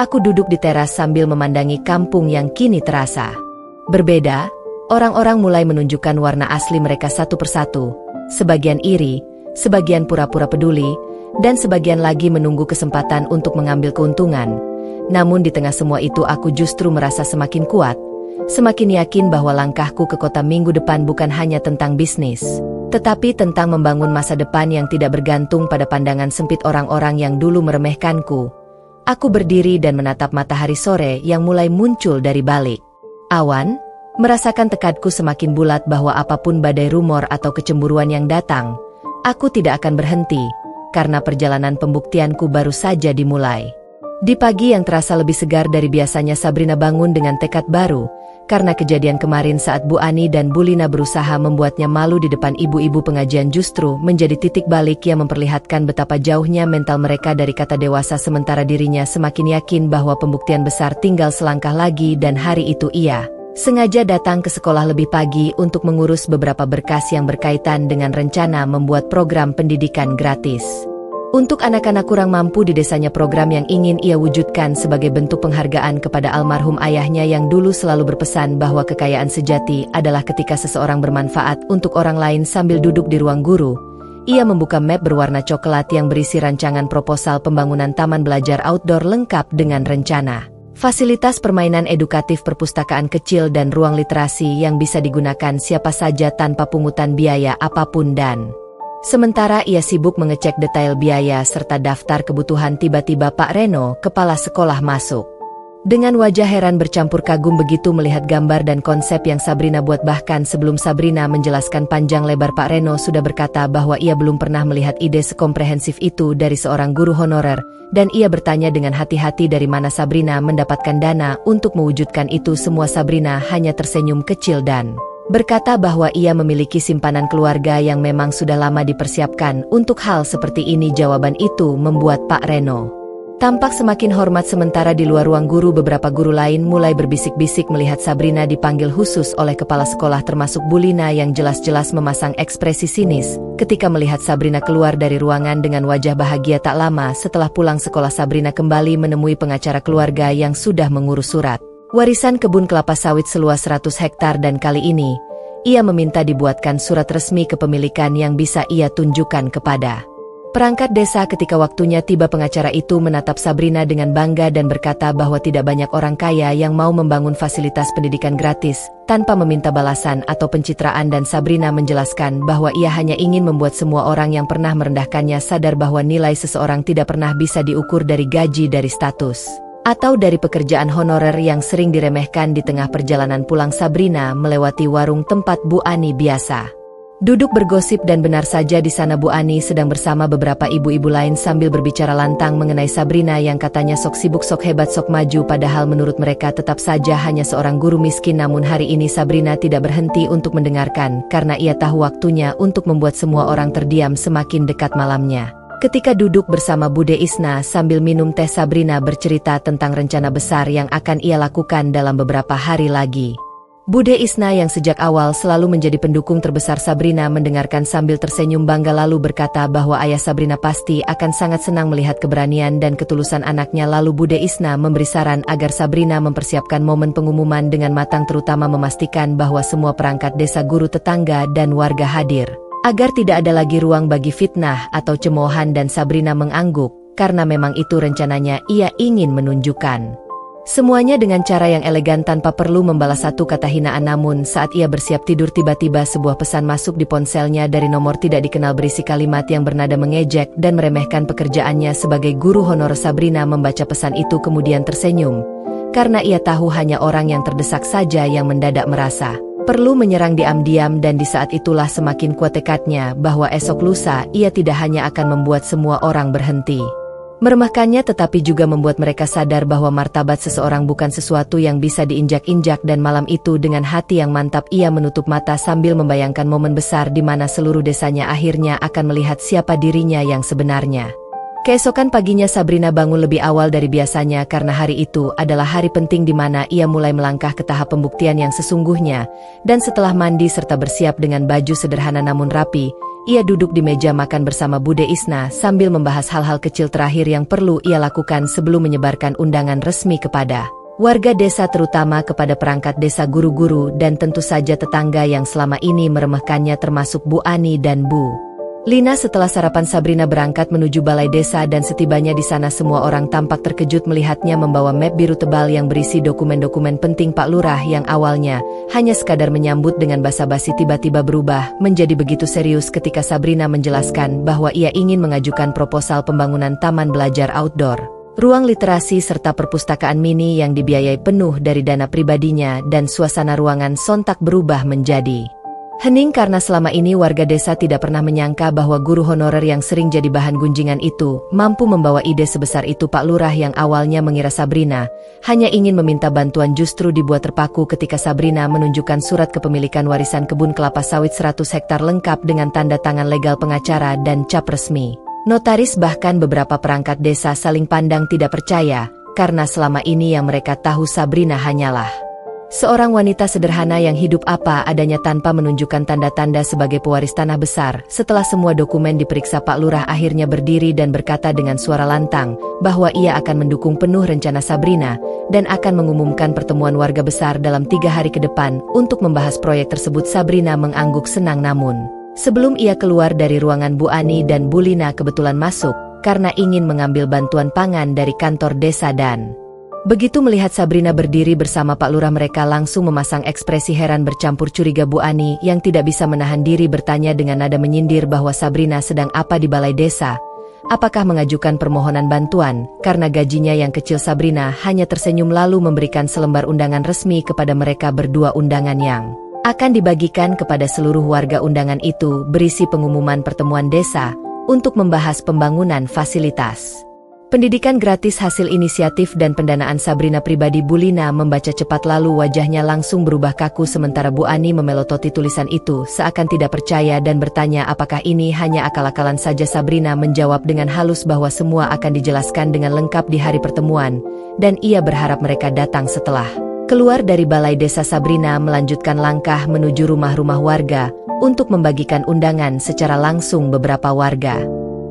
aku duduk di teras sambil memandangi kampung yang kini terasa berbeda. Orang-orang mulai menunjukkan warna asli mereka satu persatu. Sebagian iri, sebagian pura-pura peduli, dan sebagian lagi menunggu kesempatan untuk mengambil keuntungan. Namun di tengah semua itu aku justru merasa semakin kuat, semakin yakin bahwa langkahku ke kota minggu depan bukan hanya tentang bisnis, tetapi tentang membangun masa depan yang tidak bergantung pada pandangan sempit orang-orang yang dulu meremehkanku. Aku berdiri dan menatap matahari sore yang mulai muncul dari balik awan. Merasakan tekadku semakin bulat bahwa apapun badai rumor atau kecemburuan yang datang, aku tidak akan berhenti, karena perjalanan pembuktianku baru saja dimulai. Di pagi yang terasa lebih segar dari biasanya Sabrina bangun dengan tekad baru, karena kejadian kemarin saat Bu Ani dan Bulina berusaha membuatnya malu di depan ibu-ibu pengajian justru menjadi titik balik yang memperlihatkan betapa jauhnya mental mereka dari kata dewasa sementara dirinya semakin yakin bahwa pembuktian besar tinggal selangkah lagi dan hari itu ia sengaja datang ke sekolah lebih pagi untuk mengurus beberapa berkas yang berkaitan dengan rencana membuat program pendidikan gratis untuk anak-anak kurang mampu di desanya, program yang ingin ia wujudkan sebagai bentuk penghargaan kepada almarhum ayahnya yang dulu selalu berpesan bahwa kekayaan sejati adalah ketika seseorang bermanfaat untuk orang lain. Sambil duduk di ruang guru, ia membuka map berwarna coklat yang berisi rancangan proposal pembangunan taman belajar outdoor lengkap dengan rencana fasilitas permainan edukatif, perpustakaan kecil dan ruang literasi yang bisa digunakan siapa saja tanpa pungutan biaya apapun. Dan sementara ia sibuk mengecek detail biaya serta daftar kebutuhan, tiba-tiba Pak Reno, kepala sekolah, masuk. Dengan wajah heran bercampur kagum begitu melihat gambar dan konsep yang Sabrina buat. Bahkan sebelum Sabrina menjelaskan panjang lebar, Pak Reno sudah berkata bahwa ia belum pernah melihat ide sekomprehensif itu dari seorang guru honorer. Dan ia bertanya dengan hati-hati dari mana Sabrina mendapatkan dana untuk mewujudkan itu semua. Sabrina hanya tersenyum kecil dan berkata bahwa ia memiliki simpanan keluarga yang memang sudah lama dipersiapkan untuk hal seperti ini. Jawaban itu membuat Pak Reno tampak semakin hormat. Sementara di luar ruang guru, beberapa guru lain mulai berbisik-bisik melihat Sabrina dipanggil khusus oleh kepala sekolah, termasuk Bulina yang jelas-jelas memasang ekspresi sinis ketika melihat Sabrina keluar dari ruangan dengan wajah bahagia. Tak lama setelah pulang sekolah, Sabrina kembali menemui pengacara keluarga yang sudah mengurus surat warisan kebun kelapa sawit seluas 100 hektar dan kali ini ia meminta dibuatkan surat resmi kepemilikan yang bisa ia tunjukkan kepada Perangkat desa ketika waktunya tiba pengacara itu menatap Sabrina dengan bangga dan berkata bahwa tidak banyak orang kaya yang mau membangun fasilitas pendidikan gratis tanpa meminta balasan atau pencitraan, dan Sabrina menjelaskan bahwa ia hanya ingin membuat semua orang yang pernah merendahkannya sadar bahwa nilai seseorang tidak pernah bisa diukur dari gaji, dari status, atau dari pekerjaan honorer yang sering diremehkan. Di tengah perjalanan pulang, Sabrina melewati warung tempat Bu Ani biasa duduk bergosip, dan benar saja di sana Bu Ani sedang bersama beberapa ibu-ibu lain sambil berbicara lantang mengenai Sabrina yang katanya sok sibuk, sok hebat, sok maju, padahal menurut mereka tetap saja hanya seorang guru miskin. Namun hari ini Sabrina tidak berhenti untuk mendengarkan karena ia tahu waktunya untuk membuat semua orang terdiam semakin dekat malamnya. Ketika duduk bersama Bude Isna sambil minum teh, Sabrina bercerita tentang rencana besar yang akan ia lakukan dalam beberapa hari lagi. Bude Isna yang sejak awal selalu menjadi pendukung terbesar Sabrina mendengarkan sambil tersenyum bangga lalu berkata bahwa ayah Sabrina pasti akan sangat senang melihat keberanian dan ketulusan anaknya. Lalu Bude Isna memberi saran agar Sabrina mempersiapkan momen pengumuman dengan matang, terutama memastikan bahwa semua perangkat desa, guru, tetangga, dan warga hadir, agar tidak ada lagi ruang bagi fitnah atau cemoohan. Dan Sabrina mengangguk karena memang itu rencananya. Ia ingin menunjukkan semuanya dengan cara yang elegan tanpa perlu membalas satu kata hinaan. Namun saat ia bersiap tidur, tiba-tiba sebuah pesan masuk di ponselnya dari nomor tidak dikenal berisi kalimat yang bernada mengejek dan meremehkan pekerjaannya sebagai guru honor. Sabrina membaca pesan itu kemudian tersenyum karena ia tahu hanya orang yang terdesak saja yang mendadak merasa perlu menyerang diam-diam, dan di saat itulah semakin kuat tekadnya bahwa esok lusa ia tidak hanya akan membuat semua orang berhenti meremehkannya, tetapi juga membuat mereka sadar bahwa martabat seseorang bukan sesuatu yang bisa diinjak-injak. Dan malam itu dengan hati yang mantap ia menutup mata sambil membayangkan momen besar di mana seluruh desanya akhirnya akan melihat siapa dirinya yang sebenarnya. Keesokan paginya Sabrina bangun lebih awal dari biasanya karena hari itu adalah hari penting di mana ia mulai melangkah ke tahap pembuktian yang sesungguhnya. Dan setelah mandi serta bersiap dengan baju sederhana namun rapi, ia duduk di meja makan bersama Bude Isna sambil membahas hal-hal kecil terakhir yang perlu ia lakukan sebelum menyebarkan undangan resmi kepada warga desa, terutama kepada perangkat desa, guru-guru, dan tentu saja tetangga yang selama ini meremehkannya, termasuk Bu Ani dan Bu Lina. Setelah sarapan Sabrina berangkat menuju balai desa, dan setibanya di sana semua orang tampak terkejut melihatnya membawa map biru tebal yang berisi dokumen-dokumen penting. Pak Lurah yang awalnya hanya sekadar menyambut dengan basa-basi tiba-tiba berubah menjadi begitu serius ketika Sabrina menjelaskan bahwa ia ingin mengajukan proposal pembangunan taman belajar outdoor, ruang literasi, serta perpustakaan mini yang dibiayai penuh dari dana pribadinya. Dan suasana ruangan sontak berubah menjadi hening karena selama ini warga desa tidak pernah menyangka bahwa guru honorer yang sering jadi bahan gunjingan itu mampu membawa ide sebesar itu. Pak Lurah yang awalnya mengira Sabrina hanya ingin meminta bantuan justru dibuat terpaku ketika Sabrina menunjukkan surat kepemilikan warisan kebun kelapa sawit 100 hektar lengkap dengan tanda tangan legal pengacara dan cap resmi notaris. Bahkan beberapa perangkat desa saling pandang tidak percaya karena selama ini yang mereka tahu Sabrina hanyalah seorang wanita sederhana yang hidup apa adanya tanpa menunjukkan tanda-tanda sebagai pewaris tanah besar. Setelah semua dokumen diperiksa, Pak Lurah akhirnya berdiri dan berkata dengan suara lantang bahwa ia akan mendukung penuh rencana Sabrina dan akan mengumumkan pertemuan warga besar dalam 3 hari ke depan untuk membahas proyek tersebut. Sabrina mengangguk senang, namun sebelum ia keluar dari ruangan, Bu Ani dan Bu Lina kebetulan masuk karena ingin mengambil bantuan pangan dari kantor desa. Dan begitu melihat Sabrina berdiri bersama Pak Lurah, mereka langsung memasang ekspresi heran bercampur curiga. Bu Ani yang tidak bisa menahan diri bertanya dengan nada menyindir bahwa Sabrina sedang apa di balai desa. Apakah mengajukan permohonan bantuan karena gajinya yang kecil? Sabrina hanya tersenyum lalu memberikan selembar undangan resmi kepada mereka berdua. Undangan yang akan dibagikan kepada seluruh warga. Undangan itu berisi pengumuman pertemuan desa untuk membahas pembangunan fasilitas pendidikan gratis hasil inisiatif dan pendanaan Sabrina pribadi. Bu Lina membaca cepat lalu wajahnya langsung berubah kaku, sementara Bu Ani memelototi tulisan itu seakan tidak percaya dan bertanya apakah ini hanya akal-akalan saja. Sabrina menjawab dengan halus bahwa semua akan dijelaskan dengan lengkap di hari pertemuan dan ia berharap mereka datang setelah keluar dari balai desa. Sabrina melanjutkan langkah menuju rumah-rumah warga untuk membagikan undangan secara langsung. Beberapa warga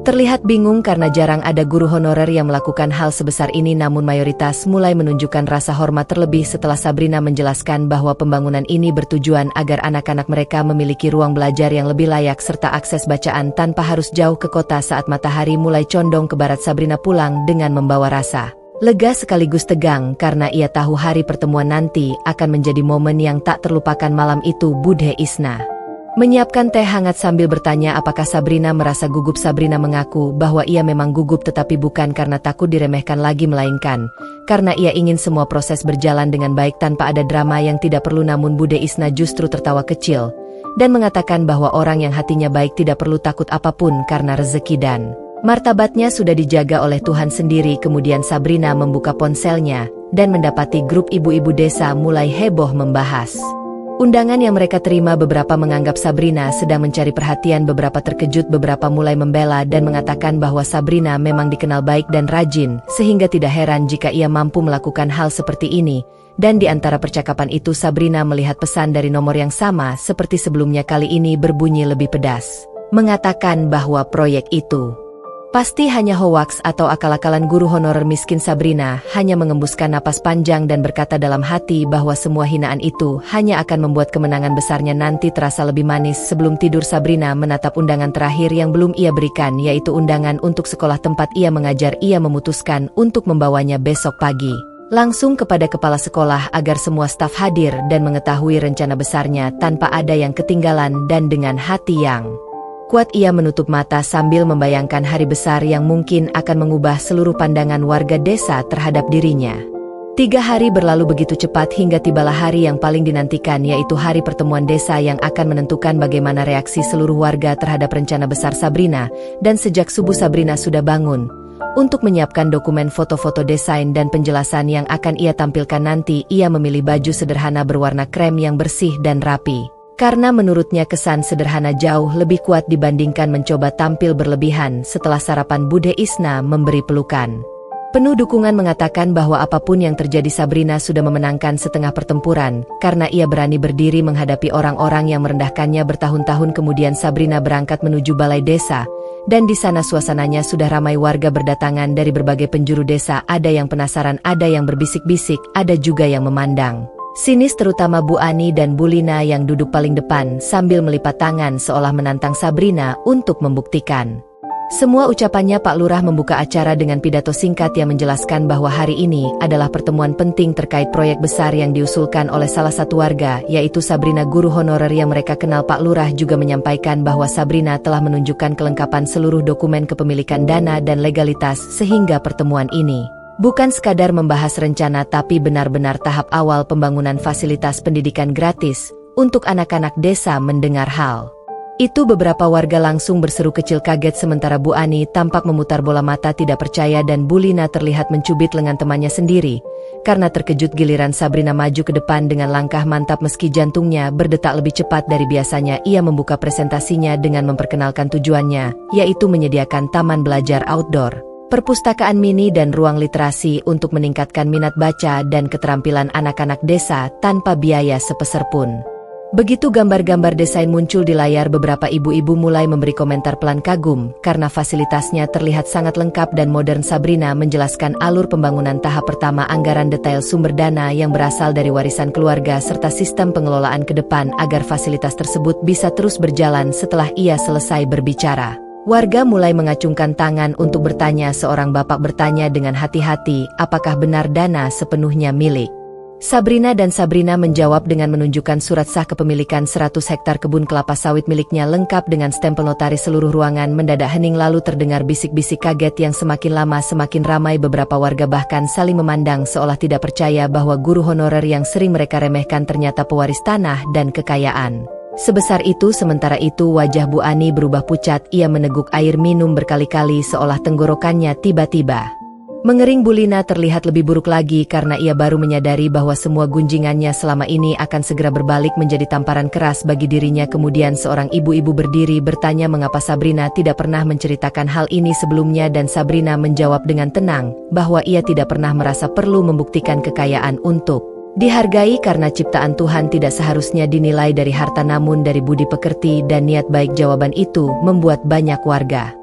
Terlihat bingung karena jarang ada guru honorer yang melakukan hal sebesar ini, namun mayoritas mulai menunjukkan rasa hormat terlebih setelah Sabrina menjelaskan bahwa pembangunan ini bertujuan agar anak-anak mereka memiliki ruang belajar yang lebih layak serta akses bacaan tanpa harus jauh ke kota. Saat matahari mulai condong ke barat, Sabrina pulang dengan membawa rasa lega sekaligus tegang karena ia tahu hari pertemuan nanti akan menjadi momen yang tak terlupakan. Malam itu Bude Isna menyiapkan teh hangat sambil bertanya apakah Sabrina merasa gugup. Sabrina mengaku bahwa ia memang gugup, tetapi bukan karena takut diremehkan lagi, melainkan karena ia ingin semua proses berjalan dengan baik tanpa ada drama yang tidak perlu. Namun Bude Isna justru tertawa kecil dan mengatakan bahwa orang yang hatinya baik tidak perlu takut apapun karena rezeki dan martabatnya sudah dijaga oleh Tuhan sendiri. Kemudian Sabrina membuka ponselnya dan mendapati grup ibu-ibu desa mulai heboh membahas undangan yang mereka terima. Beberapa menganggap Sabrina sedang mencari perhatian, beberapa terkejut, beberapa mulai membela dan mengatakan bahwa Sabrina memang dikenal baik dan rajin, sehingga tidak heran jika ia mampu melakukan hal seperti ini. Dan di antara percakapan itu Sabrina melihat pesan dari nomor yang sama seperti sebelumnya, kali ini berbunyi lebih pedas, mengatakan bahwa proyek itu pasti hanya hoaks atau akal-akalan guru honorer miskin. Sabrina hanya mengembuskan napas panjang dan berkata dalam hati bahwa semua hinaan itu hanya akan membuat kemenangan besarnya nanti terasa lebih manis. Sebelum tidur Sabrina menatap undangan terakhir yang belum ia berikan, yaitu undangan untuk sekolah tempat ia mengajar. Ia memutuskan untuk membawanya besok pagi langsung kepada kepala sekolah agar semua staf hadir dan mengetahui rencana besarnya tanpa ada yang ketinggalan. Dan dengan hati yang kuat ia menutup mata sambil membayangkan hari besar yang mungkin akan mengubah seluruh pandangan warga desa terhadap dirinya. 3 hari berlalu begitu cepat hingga tibalah hari yang paling dinantikan, yaitu hari pertemuan desa yang akan menentukan bagaimana reaksi seluruh warga terhadap rencana besar Sabrina. Dan sejak subuh Sabrina sudah bangun untuk menyiapkan dokumen, foto-foto, desain dan penjelasan yang akan ia tampilkan nanti. Ia memilih baju sederhana berwarna krem yang bersih dan rapi, karena menurutnya kesan sederhana jauh lebih kuat dibandingkan mencoba tampil berlebihan. Setelah sarapan, Bude Isna memberi pelukan penuh dukungan, mengatakan bahwa apapun yang terjadi Sabrina sudah memenangkan setengah pertempuran, karena ia berani berdiri menghadapi orang-orang yang merendahkannya bertahun-tahun. Kemudian Sabrina berangkat menuju balai desa, dan di sana suasananya sudah ramai. Warga berdatangan dari berbagai penjuru desa, ada yang penasaran, ada yang berbisik-bisik, ada juga yang memandang sinis, terutama Bu Ani dan Bu Lina yang duduk paling depan sambil melipat tangan seolah menantang Sabrina untuk membuktikan semua ucapannya. Pak Lurah membuka acara dengan pidato singkat yang menjelaskan bahwa hari ini adalah pertemuan penting terkait proyek besar yang diusulkan oleh salah satu warga, yaitu Sabrina, guru honorer yang mereka kenal. Pak Lurah juga menyampaikan bahwa Sabrina telah menunjukkan kelengkapan seluruh dokumen kepemilikan dana dan legalitas, sehingga pertemuan ini bukan sekadar membahas rencana tapi benar-benar tahap awal pembangunan fasilitas pendidikan gratis untuk anak-anak desa. Mendengar hal itu beberapa warga langsung berseru kecil kaget, sementara Bu Ani tampak memutar bola mata tidak percaya dan Bu Lina terlihat mencubit lengan temannya sendiri karena terkejut. Giliran Sabrina maju ke depan dengan langkah mantap meski jantungnya berdetak lebih cepat dari biasanya. Ia membuka presentasinya dengan memperkenalkan tujuannya, yaitu menyediakan taman belajar outdoor, perpustakaan mini dan ruang literasi untuk meningkatkan minat baca dan keterampilan anak-anak desa tanpa biaya sepeser pun. Begitu gambar-gambar desain muncul di layar, beberapa ibu-ibu mulai memberi komentar pelan kagum karena fasilitasnya terlihat sangat lengkap dan modern. Sabrina menjelaskan alur pembangunan tahap pertama, anggaran detail, sumber dana yang berasal dari warisan keluarga, serta sistem pengelolaan ke depan agar fasilitas tersebut bisa terus berjalan. Setelah ia selesai berbicara, warga mulai mengacungkan tangan untuk bertanya. Seorang bapak bertanya dengan hati-hati, apakah benar dana sepenuhnya milik Sabrina? Dan Sabrina menjawab dengan menunjukkan surat sah kepemilikan 100 hektar kebun kelapa sawit miliknya lengkap dengan stempel notaris. Seluruh ruangan mendadak hening, lalu terdengar bisik-bisik kaget yang semakin lama semakin ramai. Beberapa warga bahkan saling memandang seolah tidak percaya bahwa guru honorer yang sering mereka remehkan ternyata pewaris tanah dan kekayaan sebesar itu. Sementara itu wajah Bu Ani berubah pucat, ia meneguk air minum berkali-kali seolah tenggorokannya tiba-tiba mengering. Bu Lina terlihat lebih buruk lagi karena ia baru menyadari bahwa semua gunjingannya selama ini akan segera berbalik menjadi tamparan keras bagi dirinya. Kemudian seorang ibu-ibu berdiri bertanya mengapa Sabrina tidak pernah menceritakan hal ini sebelumnya, dan Sabrina menjawab dengan tenang bahwa ia tidak pernah merasa perlu membuktikan kekayaan untuk dihargai karena ciptaan Tuhan tidak seharusnya dinilai dari harta namun dari budi pekerti dan niat baik. Jawaban itu membuat banyak warga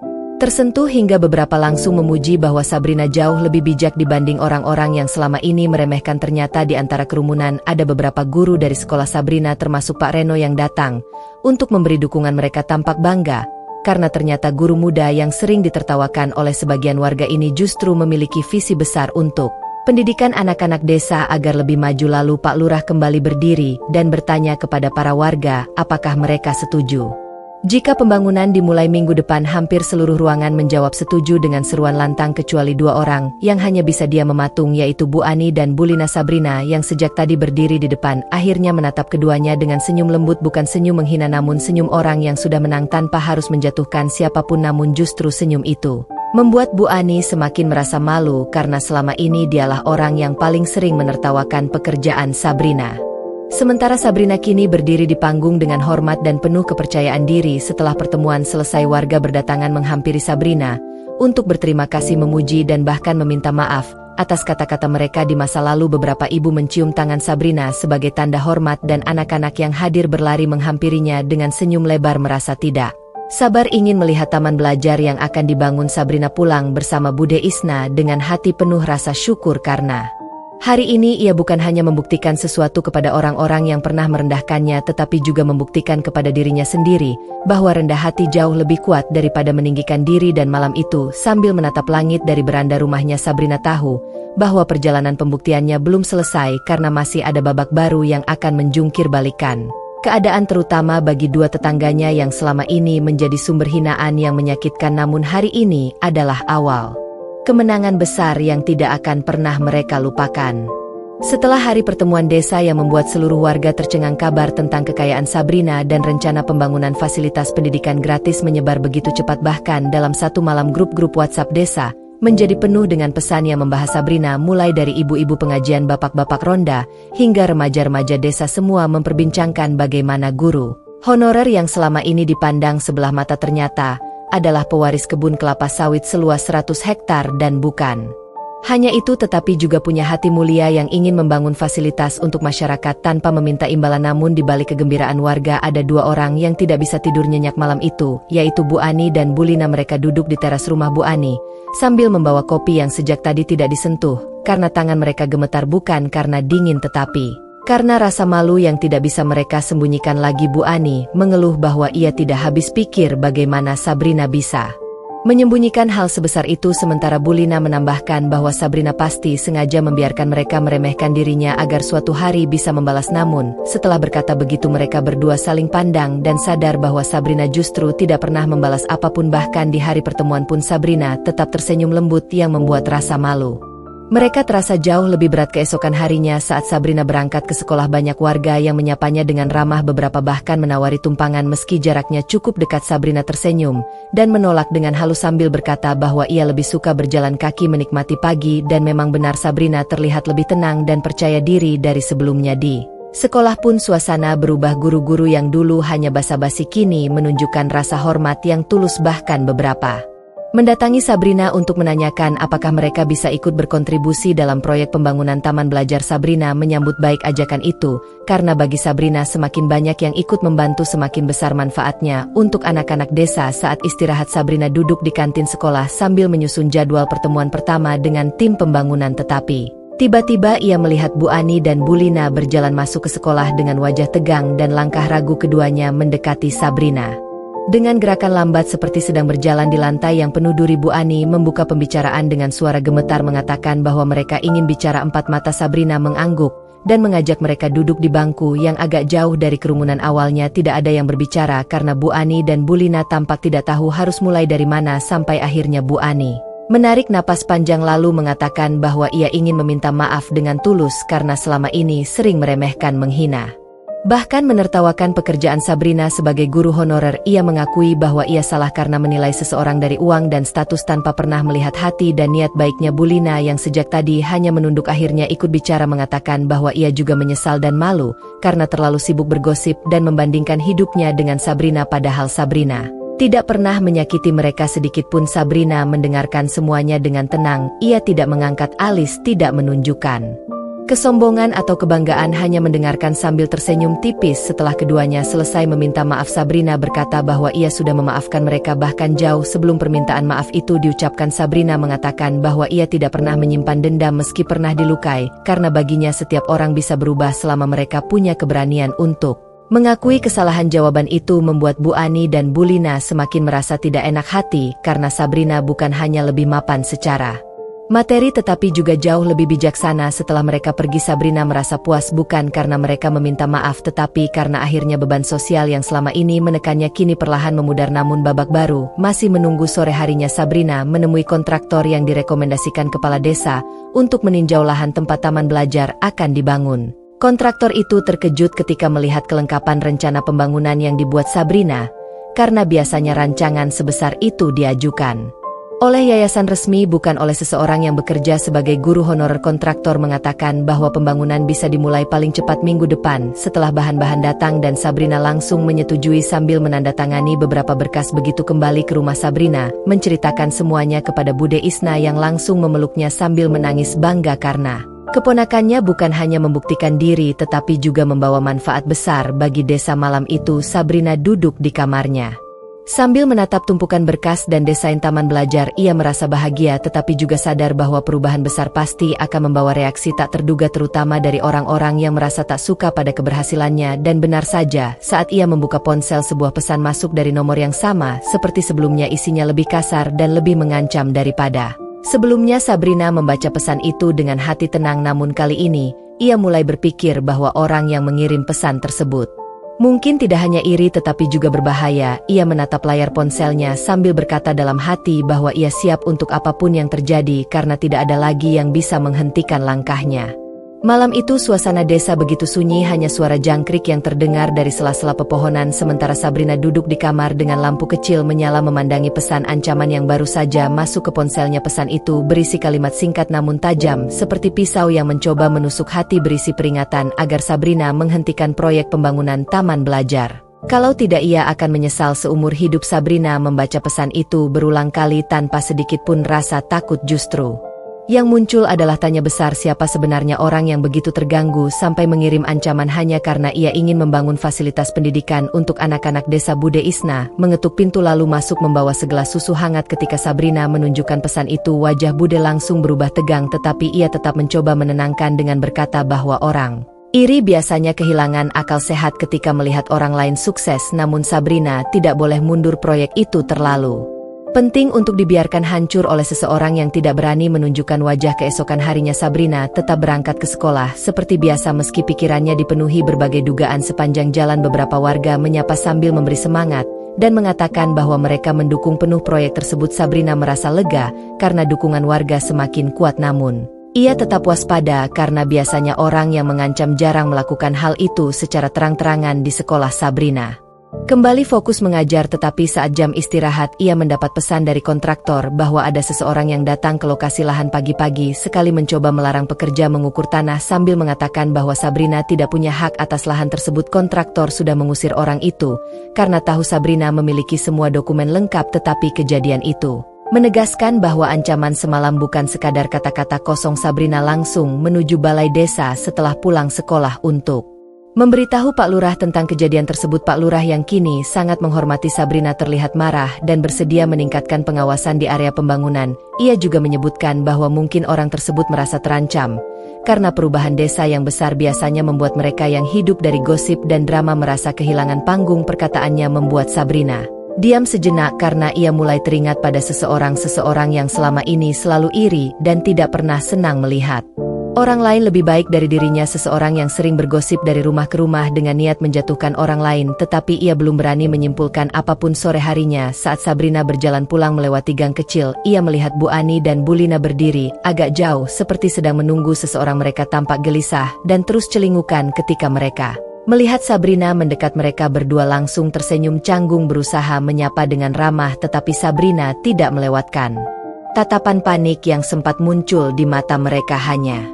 Tersentuh hingga beberapa langsung memuji bahwa Sabrina jauh lebih bijak dibanding orang-orang yang selama ini meremehkan. Ternyata di antara kerumunan ada beberapa guru dari sekolah Sabrina termasuk Pak Reno yang datang untuk memberi dukungan. Mereka tampak bangga karena ternyata guru muda yang sering ditertawakan oleh sebagian warga ini justru memiliki visi besar untuk pendidikan anak-anak desa agar lebih maju. Lalu Pak Lurah kembali berdiri dan bertanya kepada para warga apakah mereka setuju jika pembangunan dimulai minggu depan. Hampir seluruh ruangan menjawab setuju dengan seruan lantang kecuali dua orang yang hanya bisa diam mematung, yaitu Bu Ani dan Bu Lina. Sabrina yang sejak tadi berdiri di depan akhirnya menatap keduanya dengan senyum lembut, bukan senyum menghina namun senyum orang yang sudah menang tanpa harus menjatuhkan siapapun. Namun justru senyum itu membuat Bu Ani semakin merasa malu karena selama ini dialah orang yang paling sering menertawakan pekerjaan Sabrina. Sementara Sabrina kini berdiri di panggung dengan hormat dan penuh kepercayaan diri. Setelah pertemuan selesai, warga berdatangan menghampiri Sabrina untuk berterima kasih, memuji dan bahkan meminta maaf atas kata-kata mereka di masa lalu. Beberapa ibu mencium tangan Sabrina sebagai tanda hormat dan anak-anak yang hadir berlari menghampirinya dengan senyum lebar, merasa tidak sabar ingin melihat taman belajar yang akan dibangun. Sabrina pulang bersama Bude Isna dengan hati penuh rasa syukur karena hari ini ia bukan hanya membuktikan sesuatu kepada orang-orang yang pernah merendahkannya, tetapi juga membuktikan kepada dirinya sendiri bahwa rendah hati jauh lebih kuat daripada meninggikan diri. Dan malam itu sambil menatap langit dari beranda rumahnya, Sabrina tahu bahwa perjalanan pembuktiannya belum selesai karena masih ada babak baru yang akan menjungkir balikan keadaan, terutama bagi dua tetangganya yang selama ini menjadi sumber hinaan yang menyakitkan. Namun hari ini adalah awal kemenangan besar yang tidak akan pernah mereka lupakan. Setelah hari pertemuan desa yang membuat seluruh warga tercengang, kabar tentang kekayaan Sabrina dan rencana pembangunan fasilitas pendidikan gratis menyebar begitu cepat. Bahkan dalam satu malam grup-grup WhatsApp desa menjadi penuh dengan pesan yang membahas Sabrina, mulai dari ibu-ibu pengajian, bapak-bapak ronda, hingga remaja-remaja desa. Semua memperbincangkan bagaimana guru honorer yang selama ini dipandang sebelah mata ternyata adalah pewaris kebun kelapa sawit seluas 100 hektar dan bukan hanya itu, tetapi juga punya hati mulia yang ingin membangun fasilitas untuk masyarakat tanpa meminta imbalan. Namun di balik kegembiraan warga ada dua orang yang tidak bisa tidur nyenyak malam itu, yaitu Bu Ani dan Bu Lina. Mereka duduk di teras rumah Bu Ani sambil membawa kopi yang sejak tadi tidak disentuh karena tangan mereka gemetar, bukan karena dingin tetapi karena rasa malu yang tidak bisa mereka sembunyikan lagi. Bu Ani mengeluh bahwa ia tidak habis pikir bagaimana Sabrina bisa menyembunyikan hal sebesar itu. Sementara Bu Lina menambahkan bahwa Sabrina pasti sengaja membiarkan mereka meremehkan dirinya agar suatu hari bisa membalas. Namun setelah berkata begitu, mereka berdua saling pandang dan sadar bahwa Sabrina justru tidak pernah membalas apapun. Bahkan di hari pertemuan pun Sabrina tetap tersenyum lembut yang membuat rasa malu mereka terasa jauh lebih berat. Keesokan harinya saat Sabrina berangkat ke sekolah, banyak warga yang menyapanya dengan ramah, beberapa bahkan menawari tumpangan meski jaraknya cukup dekat. Sabrina tersenyum dan menolak dengan halus sambil berkata bahwa ia lebih suka berjalan kaki menikmati pagi. Dan memang benar, Sabrina terlihat lebih tenang dan percaya diri dari sebelumnya. Di sekolah pun suasana berubah, guru-guru yang dulu hanya basa-basi kini menunjukkan rasa hormat yang tulus. Bahkan beberapa mendatangi Sabrina untuk menanyakan apakah mereka bisa ikut berkontribusi dalam proyek pembangunan taman belajar. Sabrina menyambut baik ajakan itu, karena bagi Sabrina semakin banyak yang ikut membantu semakin besar manfaatnya untuk anak-anak desa. Saat istirahat, Sabrina duduk di kantin sekolah sambil menyusun jadwal pertemuan pertama dengan tim pembangunan. Tetapi tiba-tiba ia melihat Bu Ani dan Bu Lina berjalan masuk ke sekolah dengan wajah tegang dan langkah ragu. Keduanya mendekati Sabrina dengan gerakan lambat seperti sedang berjalan di lantai yang penuh duri. Bu Ani membuka pembicaraan dengan suara gemetar, mengatakan bahwa mereka ingin bicara. Empat mata Sabrina mengangguk dan mengajak mereka duduk di bangku yang agak jauh dari kerumunan. Awalnya tidak ada yang berbicara karena Bu Ani dan Bu Lina tampak tidak tahu harus mulai dari mana, sampai akhirnya Bu Ani menarik napas panjang lalu mengatakan bahwa ia ingin meminta maaf dengan tulus karena selama ini sering meremehkan, menghina, bahkan menertawakan pekerjaan Sabrina sebagai guru honorer. Ia mengakui bahwa ia salah karena menilai seseorang dari uang dan status tanpa pernah melihat hati dan niat baiknya. Bu Lina yang sejak tadi hanya menunduk akhirnya ikut bicara, mengatakan bahwa ia juga menyesal dan malu karena terlalu sibuk bergosip dan membandingkan hidupnya dengan Sabrina, padahal Sabrina tidak pernah menyakiti mereka sedikit pun. Sabrina mendengarkan semuanya dengan tenang. Ia tidak mengangkat alis, tidak menunjukkan Kesombongan atau kebanggaan hanya mendengarkan sambil tersenyum tipis setelah keduanya selesai meminta maaf. Sabrina berkata bahwa ia sudah memaafkan mereka bahkan jauh sebelum permintaan maaf itu diucapkan. Sabrina mengatakan bahwa ia tidak pernah menyimpan dendam meski pernah dilukai, karena baginya setiap orang bisa berubah selama mereka punya keberanian untuk mengakui kesalahan. Jawaban itu membuat Bu Ani dan Bu Lina semakin merasa tidak enak hati karena Sabrina bukan hanya lebih mapan secara materi tetapi juga jauh lebih bijaksana. Setelah mereka pergi, Sabrina merasa puas bukan karena mereka meminta maaf tetapi karena akhirnya beban sosial yang selama ini menekannya kini perlahan memudar. Namun babak baru masih menunggu. Sore harinya Sabrina menemui kontraktor yang direkomendasikan kepala desa untuk meninjau lahan tempat taman belajar akan dibangun. Kontraktor itu terkejut ketika melihat kelengkapan rencana pembangunan yang dibuat Sabrina, karena biasanya rancangan sebesar itu diajukan oleh yayasan resmi bukan oleh seseorang yang bekerja sebagai guru honorer. Kontraktor mengatakan bahwa pembangunan bisa dimulai paling cepat minggu depan. Setelah bahan-bahan datang dan Sabrina langsung menyetujui sambil menandatangani beberapa berkas. Begitu kembali ke rumah, Sabrina menceritakan semuanya kepada Bude Isna yang langsung memeluknya sambil menangis bangga karena keponakannya bukan hanya membuktikan diri tetapi juga membawa manfaat besar bagi desa. Malam itu Sabrina duduk di kamarnya sambil menatap tumpukan berkas dan desain taman belajar. Ia merasa bahagia tetapi juga sadar bahwa perubahan besar pasti akan membawa reaksi tak terduga, terutama dari orang-orang yang merasa tak suka pada keberhasilannya. Dan benar saja, saat ia membuka ponsel sebuah pesan masuk dari nomor yang sama seperti sebelumnya. Isinya lebih kasar dan lebih mengancam daripada sebelumnya. Sabrina membaca pesan itu dengan hati tenang, namun kali ini ia mulai berpikir bahwa orang yang mengirim pesan tersebut mungkin tidak hanya iri tetapi juga berbahaya. Ia menatap layar ponselnya sambil berkata dalam hati bahwa ia siap untuk apapun yang terjadi karena tidak ada lagi yang bisa menghentikan langkahnya. Malam itu suasana desa begitu sunyi, hanya suara jangkrik yang terdengar dari sela-sela pepohonan. Sementara Sabrina duduk di kamar dengan lampu kecil menyala memandangi pesan ancaman yang baru saja masuk ke ponselnya. Pesan itu berisi kalimat singkat namun tajam seperti pisau yang mencoba menusuk hati, berisi peringatan agar Sabrina menghentikan proyek pembangunan taman belajar. Kalau tidak ia akan menyesal seumur hidup. Sabrina membaca pesan itu berulang kali tanpa sedikit pun rasa takut. Justru yang muncul adalah tanya besar, siapa sebenarnya orang yang begitu terganggu sampai mengirim ancaman hanya karena ia ingin membangun fasilitas pendidikan untuk anak-anak desa. Bude Isna mengetuk pintu lalu masuk membawa segelas susu hangat. Ketika Sabrina menunjukkan pesan itu, wajah Bude langsung berubah tegang tetapi ia tetap mencoba menenangkan dengan berkata bahwa orang iri biasanya kehilangan akal sehat ketika melihat orang lain sukses, namun Sabrina tidak boleh mundur. Proyek itu terlalu penting untuk dibiarkan hancur oleh seseorang yang tidak berani menunjukkan wajah. Keesokan harinya Sabrina tetap berangkat ke sekolah seperti biasa meski pikirannya dipenuhi berbagai dugaan. Sepanjang jalan beberapa warga menyapa sambil memberi semangat dan mengatakan bahwa mereka mendukung penuh proyek tersebut. Sabrina merasa lega karena dukungan warga semakin kuat, namun ia tetap waspada karena biasanya orang yang mengancam jarang melakukan hal itu secara terang-terangan di sekolah. Sabrina kembali fokus mengajar tetapi saat jam istirahat ia mendapat pesan dari kontraktor bahwa ada seseorang yang datang ke lokasi lahan pagi-pagi sekali mencoba melarang pekerja mengukur tanah sambil mengatakan bahwa Sabrina tidak punya hak atas lahan tersebut. Kontraktor sudah mengusir orang itu karena tahu Sabrina memiliki semua dokumen lengkap, tetapi kejadian itu menegaskan bahwa ancaman semalam bukan sekadar kata-kata kosong. Sabrina langsung menuju balai desa setelah pulang sekolah untuk memberitahu Pak Lurah tentang kejadian tersebut. Pak Lurah yang kini sangat menghormati Sabrina terlihat marah dan bersedia meningkatkan pengawasan di area pembangunan. Ia juga menyebutkan bahwa mungkin orang tersebut merasa terancam karena perubahan desa yang besar biasanya membuat mereka yang hidup dari gosip dan drama merasa kehilangan panggung. Perkataannya membuat Sabrina diam sejenak karena ia mulai teringat pada seseorang yang selama ini selalu iri dan tidak pernah senang melihat orang lain lebih baik dari dirinya. Seseorang yang sering bergosip dari rumah ke rumah dengan niat menjatuhkan orang lain, tetapi ia belum berani menyimpulkan apapun. Sore harinya saat Sabrina berjalan pulang melewati gang kecil, ia melihat Bu Ani dan Bu Lina berdiri agak jauh seperti sedang menunggu seseorang. Mereka tampak gelisah dan terus celingukan ketika mereka melihat Sabrina mendekat. Mereka berdua langsung tersenyum canggung berusaha menyapa dengan ramah, tetapi Sabrina tidak melewatkan tatapan panik yang sempat muncul di mata mereka. Hanya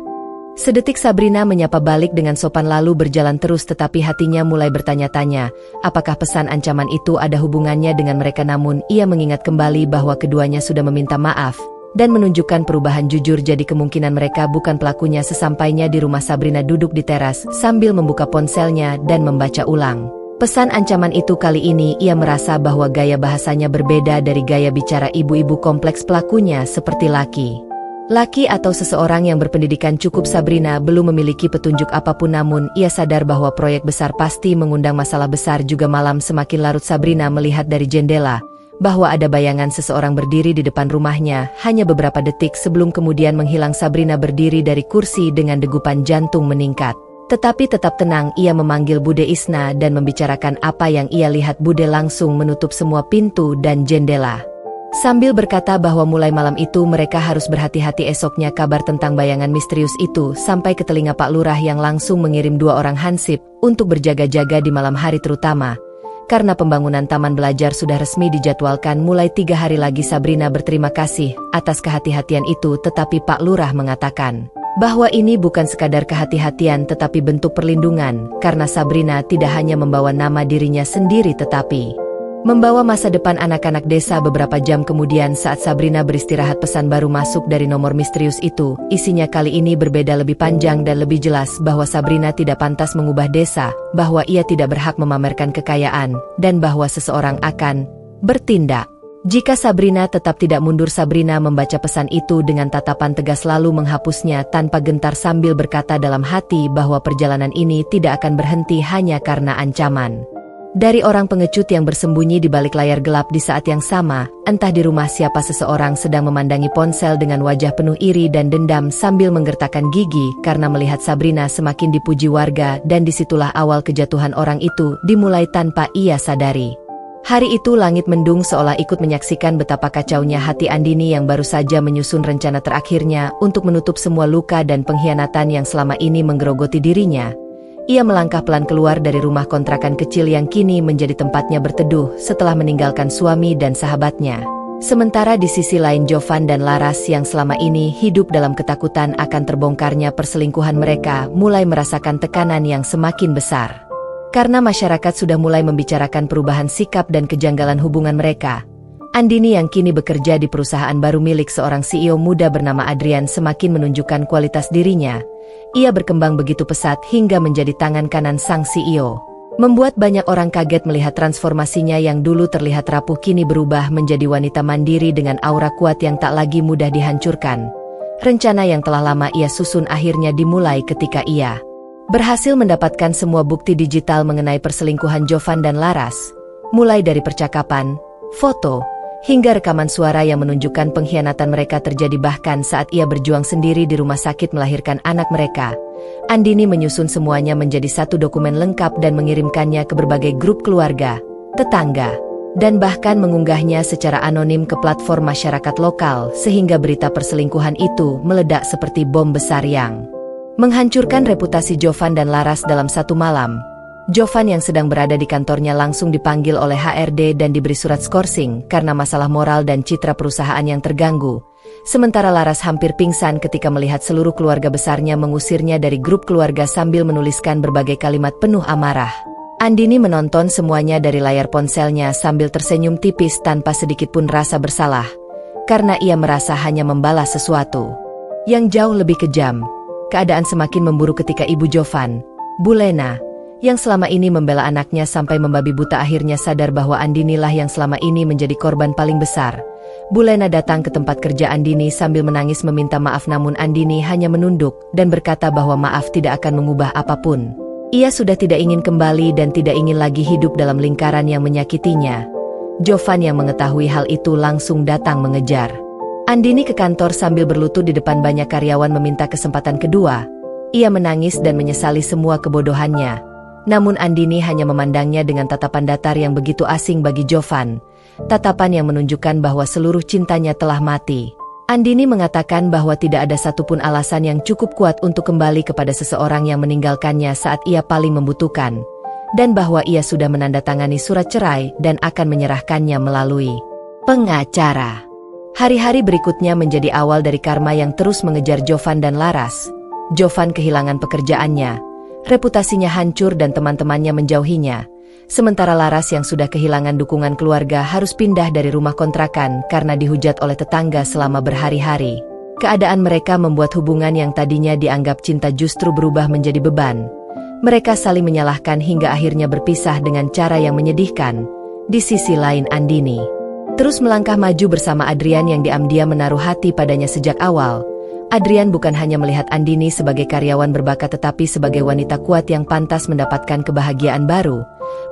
sedetik Sabrina menyapa balik dengan sopan lalu berjalan terus, tetapi hatinya mulai bertanya-tanya apakah pesan ancaman itu ada hubungannya dengan mereka. Namun ia mengingat kembali bahwa keduanya sudah meminta maaf dan menunjukkan perubahan jujur jadi kemungkinan mereka bukan pelakunya. Sesampainya di rumah, Sabrina duduk di teras sambil membuka ponselnya dan membaca ulang pesan ancaman itu. Kali ini ia merasa bahwa gaya bahasanya berbeda dari gaya bicara ibu-ibu kompleks pelakunya seperti laki atau seseorang yang berpendidikan cukup. Sabrina belum memiliki petunjuk apapun, namun ia sadar bahwa proyek besar pasti mengundang masalah besar juga. Malam semakin larut, Sabrina melihat dari jendela bahwa ada bayangan seseorang berdiri di depan rumahnya. Hanya beberapa detik sebelum kemudian menghilang. Sabrina berdiri dari kursi dengan degupan jantung meningkat. Tetapi tetap tenang, ia memanggil Bude Isna dan membicarakan apa yang ia lihat. Bude langsung menutup semua pintu dan jendela, sambil berkata bahwa mulai malam itu mereka harus berhati-hati. Esoknya kabar tentang bayangan misterius itu sampai ke telinga Pak Lurah yang langsung mengirim 2 orang hansip untuk berjaga-jaga di malam hari, terutama karena pembangunan taman belajar sudah resmi dijadwalkan mulai 3 hari lagi. Sabrina berterima kasih atas kehati-hatian itu, tetapi Pak Lurah mengatakan bahwa ini bukan sekadar kehati-hatian tetapi bentuk perlindungan, karena Sabrina tidak hanya membawa nama dirinya sendiri tetapi membawa masa depan anak-anak desa. Beberapa jam kemudian saat Sabrina beristirahat, pesan baru masuk dari nomor misterius itu. Isinya kali ini berbeda, lebih panjang dan lebih jelas bahwa Sabrina tidak pantas mengubah desa, bahwa ia tidak berhak memamerkan kekayaan, dan bahwa seseorang akan bertindak jika Sabrina tetap tidak mundur. Sabrina membaca pesan itu dengan tatapan tegas lalu menghapusnya tanpa gentar sambil berkata dalam hati bahwa perjalanan ini tidak akan berhenti hanya karena ancaman dari orang pengecut yang bersembunyi di balik layar gelap. Di saat yang sama, entah di rumah siapa, seseorang sedang memandangi ponsel dengan wajah penuh iri dan dendam sambil menggertakkan gigi karena melihat Sabrina semakin dipuji warga, dan disitulah awal kejatuhan orang itu dimulai tanpa ia sadari. Hari itu langit mendung seolah ikut menyaksikan betapa kacaunya hati Andini yang baru saja menyusun rencana terakhirnya untuk menutup semua luka dan pengkhianatan yang selama ini menggerogoti dirinya. Ia melangkah pelan keluar dari rumah kontrakan kecil yang kini menjadi tempatnya berteduh setelah meninggalkan suami dan sahabatnya. Sementara di sisi lain, Jovan dan Laras yang selama ini hidup dalam ketakutan akan terbongkarnya perselingkuhan mereka mulai merasakan tekanan yang semakin besar. Karena masyarakat sudah mulai membicarakan perubahan sikap dan kejanggalan hubungan mereka. Andini yang kini bekerja di perusahaan baru milik seorang CEO muda bernama Adrian semakin menunjukkan kualitas dirinya. Ia berkembang begitu pesat hingga menjadi tangan kanan sang CEO. Membuat banyak orang kaget melihat transformasinya yang dulu terlihat rapuh kini berubah menjadi wanita mandiri dengan aura kuat yang tak lagi mudah dihancurkan. Rencana yang telah lama ia susun akhirnya dimulai ketika ia berhasil mendapatkan semua bukti digital mengenai perselingkuhan Jovan dan Laras. Mulai dari percakapan, foto, hingga rekaman suara yang menunjukkan pengkhianatan mereka terjadi. Bahkan saat ia berjuang sendiri di rumah sakit melahirkan anak mereka, Andini menyusun semuanya menjadi satu dokumen lengkap dan mengirimkannya ke berbagai grup keluarga, tetangga, dan bahkan mengunggahnya secara anonim ke platform masyarakat lokal, sehingga berita perselingkuhan itu meledak seperti bom besar yang menghancurkan reputasi Jovan dan Laras dalam satu malam. Jovan yang sedang berada di kantornya langsung dipanggil oleh HRD dan diberi surat skorsing karena masalah moral dan citra perusahaan yang terganggu. Sementara Laras hampir pingsan ketika melihat seluruh keluarga besarnya mengusirnya dari grup keluarga sambil menuliskan berbagai kalimat penuh amarah. Andini menonton semuanya dari layar ponselnya sambil tersenyum tipis tanpa sedikit pun rasa bersalah, karena ia merasa hanya membalas sesuatu yang jauh lebih kejam. Keadaan semakin memburuk ketika ibu Jovan, Bu Lena, yang selama ini membela anaknya sampai membabi buta, akhirnya sadar bahwa Andinilah yang selama ini menjadi korban paling besar. Bu Lena datang ke tempat kerja Andini sambil menangis meminta maaf, namun Andini hanya menunduk dan berkata bahwa maaf tidak akan mengubah apapun. Ia sudah tidak ingin kembali dan tidak ingin lagi hidup dalam lingkaran yang menyakitinya. Jovan yang mengetahui hal itu langsung datang mengejar Andini ke kantor sambil berlutut di depan banyak karyawan meminta kesempatan kedua. Ia menangis dan menyesali semua kebodohannya. Namun Andini hanya memandangnya dengan tatapan datar yang begitu asing bagi Jovan. Tatapan yang menunjukkan bahwa seluruh cintanya telah mati. Andini mengatakan bahwa tidak ada satupun alasan yang cukup kuat untuk kembali kepada seseorang yang meninggalkannya saat ia paling membutuhkan. Dan bahwa ia sudah menandatangani surat cerai dan akan menyerahkannya melalui pengacara. Hari-hari berikutnya menjadi awal dari karma yang terus mengejar Jovan dan Laras. Jovan kehilangan pekerjaannya, reputasinya hancur dan teman-temannya menjauhinya. Sementara Laras yang sudah kehilangan dukungan keluarga harus pindah dari rumah kontrakan karena dihujat oleh tetangga selama berhari-hari. Keadaan mereka membuat hubungan yang tadinya dianggap cinta justru berubah menjadi beban. Mereka saling menyalahkan hingga akhirnya berpisah dengan cara yang menyedihkan. Di sisi lain Andini terus melangkah maju bersama Adrian yang diam-diam menaruh hati padanya sejak awal. Adrian bukan hanya melihat Andini sebagai karyawan berbakat tetapi sebagai wanita kuat yang pantas mendapatkan kebahagiaan baru.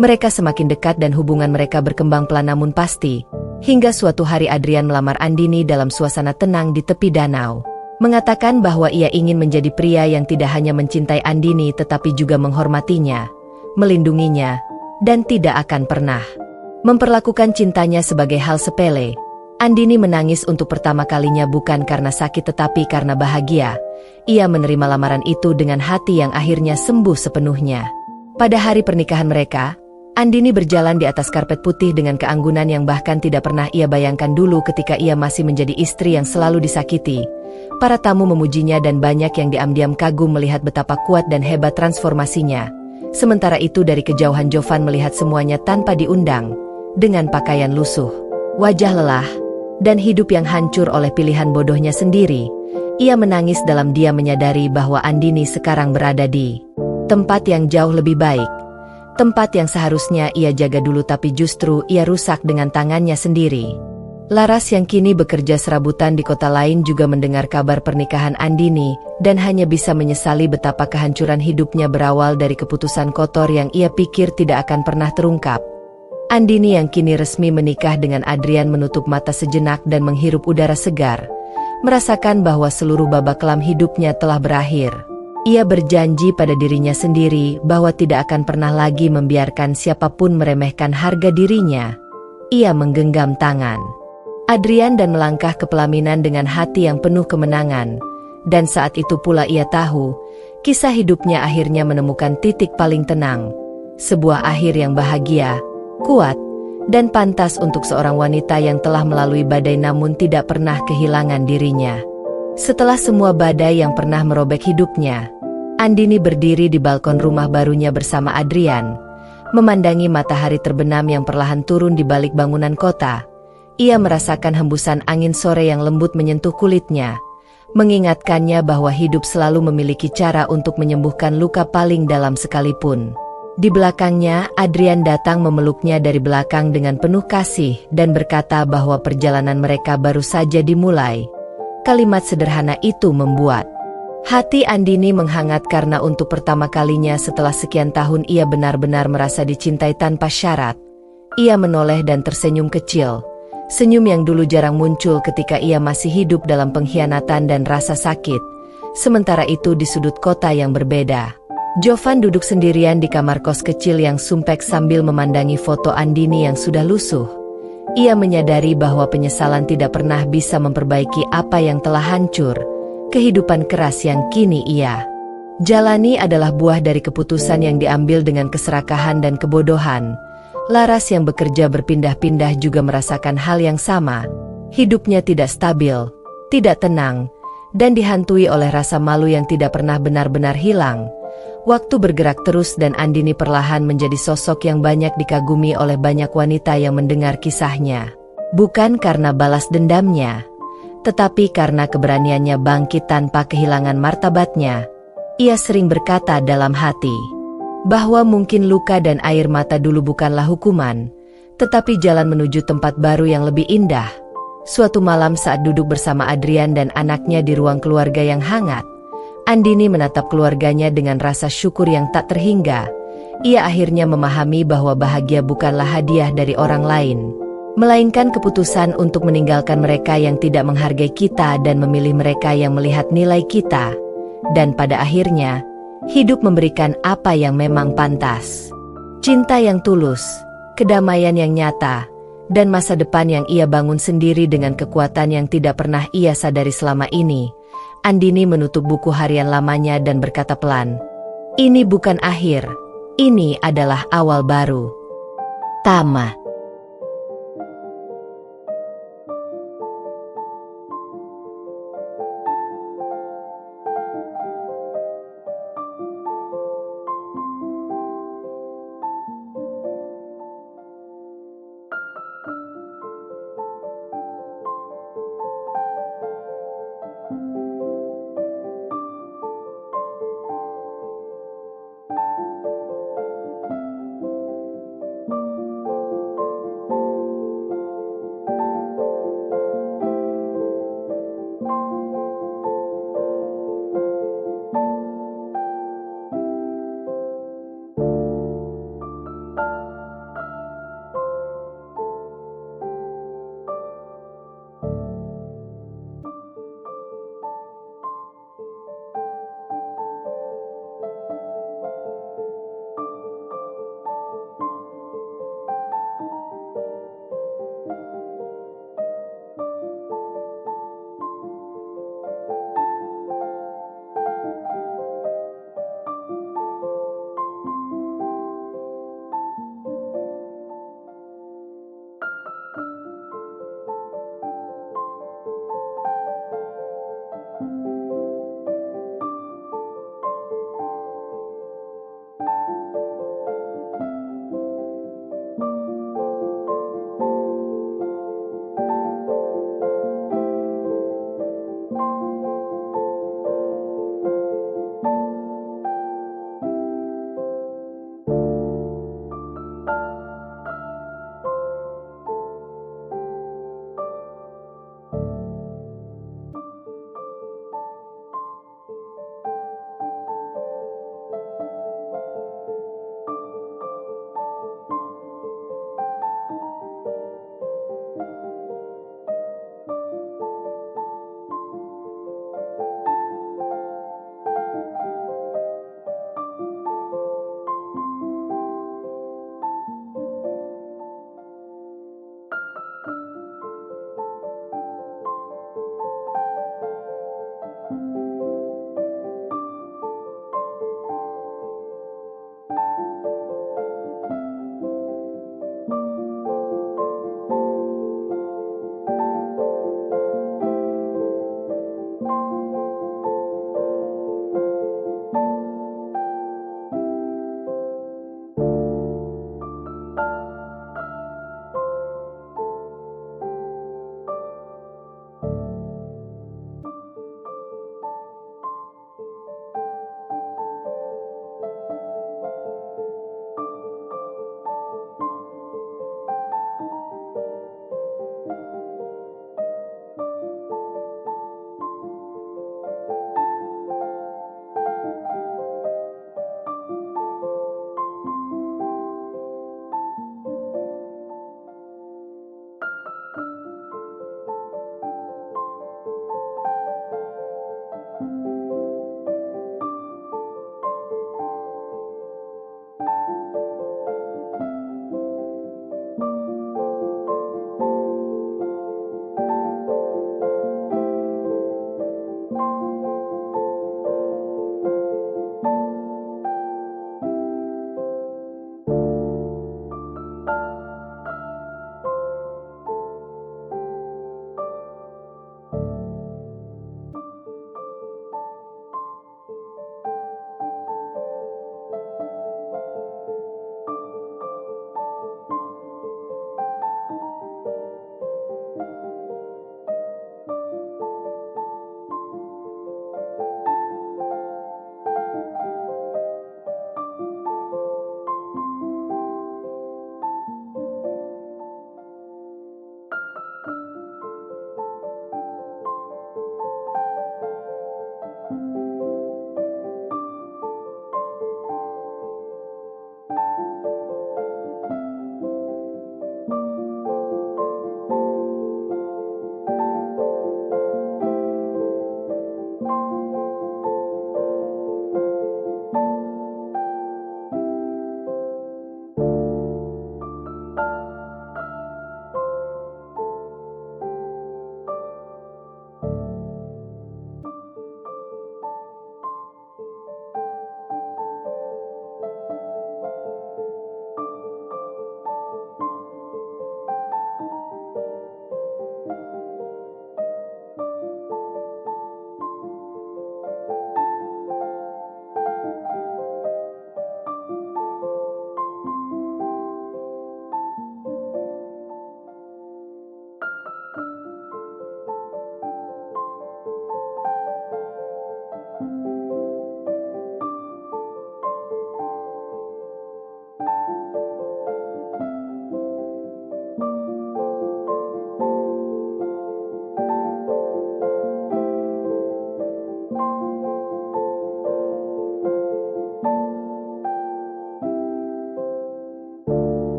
Mereka semakin dekat dan hubungan mereka berkembang pelan namun pasti. Hingga suatu hari Adrian melamar Andini dalam suasana tenang di tepi danau. Mengatakan bahwa ia ingin menjadi pria yang tidak hanya mencintai Andini tetapi juga menghormatinya, melindunginya, dan tidak akan pernah memperlakukan cintanya sebagai hal sepele. Andini menangis untuk pertama kalinya bukan karena sakit tetapi karena bahagia. Ia menerima lamaran itu dengan hati yang akhirnya sembuh sepenuhnya. Pada hari pernikahan mereka, Andini berjalan di atas karpet putih dengan keanggunan yang bahkan tidak pernah ia bayangkan dulu ketika ia masih menjadi istri yang selalu disakiti. Para tamu memujinya dan banyak yang diam-diam kagum melihat betapa kuat dan hebat transformasinya. Sementara itu dari kejauhan Jovan melihat semuanya tanpa diundang, dengan pakaian lusuh, wajah lelah, dan hidup yang hancur oleh pilihan bodohnya sendiri. Ia menangis dalam diam menyadari bahwa Andini sekarang berada di tempat yang jauh lebih baik. Tempat yang seharusnya ia jaga dulu tapi justru ia rusak dengan tangannya sendiri. Laras yang kini bekerja serabutan di kota lain juga mendengar kabar pernikahan Andini dan hanya bisa menyesali betapa kehancuran hidupnya berawal dari keputusan kotor yang ia pikir tidak akan pernah terungkap. Andini yang kini resmi menikah dengan Adrian menutup mata sejenak dan menghirup udara segar, merasakan bahwa seluruh babak kelam hidupnya telah berakhir. Ia berjanji pada dirinya sendiri bahwa tidak akan pernah lagi membiarkan siapapun meremehkan harga dirinya. Ia menggenggam tangan Adrian dan melangkah ke pelaminan dengan hati yang penuh kemenangan. Dan saat itu pula ia tahu, kisah hidupnya akhirnya menemukan titik paling tenang. Sebuah akhir yang bahagia, kuat, dan pantas untuk seorang wanita yang telah melalui badai namun tidak pernah kehilangan dirinya. Setelah semua badai yang pernah merobek hidupnya, Andini berdiri di balkon rumah barunya bersama Adrian, memandangi matahari terbenam yang perlahan turun di balik bangunan kota. Ia merasakan hembusan angin sore yang lembut menyentuh kulitnya, mengingatkannya bahwa hidup selalu memiliki cara untuk menyembuhkan luka paling dalam sekalipun. Di belakangnya, Adrian datang memeluknya dari belakang dengan penuh kasih dan berkata bahwa perjalanan mereka baru saja dimulai. Kalimat sederhana itu membuat hati Andini menghangat karena untuk pertama kalinya setelah sekian tahun ia benar-benar merasa dicintai tanpa syarat. Ia menoleh dan tersenyum kecil, senyum yang dulu jarang muncul ketika ia masih hidup dalam pengkhianatan dan rasa sakit. Sementara itu di sudut kota yang berbeda, Jovan duduk sendirian di kamar kos kecil yang sumpek sambil memandangi foto Andini yang sudah lusuh. Ia menyadari bahwa penyesalan tidak pernah bisa memperbaiki apa yang telah hancur. Kehidupan keras yang kini ia jalani adalah buah dari keputusan yang diambil dengan keserakahan dan kebodohan. Laras yang bekerja berpindah-pindah juga merasakan hal yang sama. Hidupnya tidak stabil, tidak tenang, dan dihantui oleh rasa malu yang tidak pernah benar-benar hilang. Waktu bergerak terus dan Andini perlahan menjadi sosok yang banyak dikagumi oleh banyak wanita yang mendengar kisahnya. Bukan karena balas dendamnya, tetapi karena keberaniannya bangkit tanpa kehilangan martabatnya. Ia sering berkata dalam hati bahwa mungkin luka dan air mata dulu bukanlah hukuman, tetapi jalan menuju tempat baru yang lebih indah. Suatu malam saat duduk bersama Adrian dan anaknya di ruang keluarga yang hangat, Andini menatap keluarganya dengan rasa syukur yang tak terhingga. Ia akhirnya memahami bahwa bahagia bukanlah hadiah dari orang lain, melainkan keputusan untuk meninggalkan mereka yang tidak menghargai kita dan memilih mereka yang melihat nilai kita. Dan pada akhirnya, hidup memberikan apa yang memang pantas. Cinta yang tulus, kedamaian yang nyata, dan masa depan yang ia bangun sendiri dengan kekuatan yang tidak pernah ia sadari selama ini. Andini menutup buku harian lamanya dan berkata pelan, "Ini bukan akhir, ini adalah awal baru." Tamat.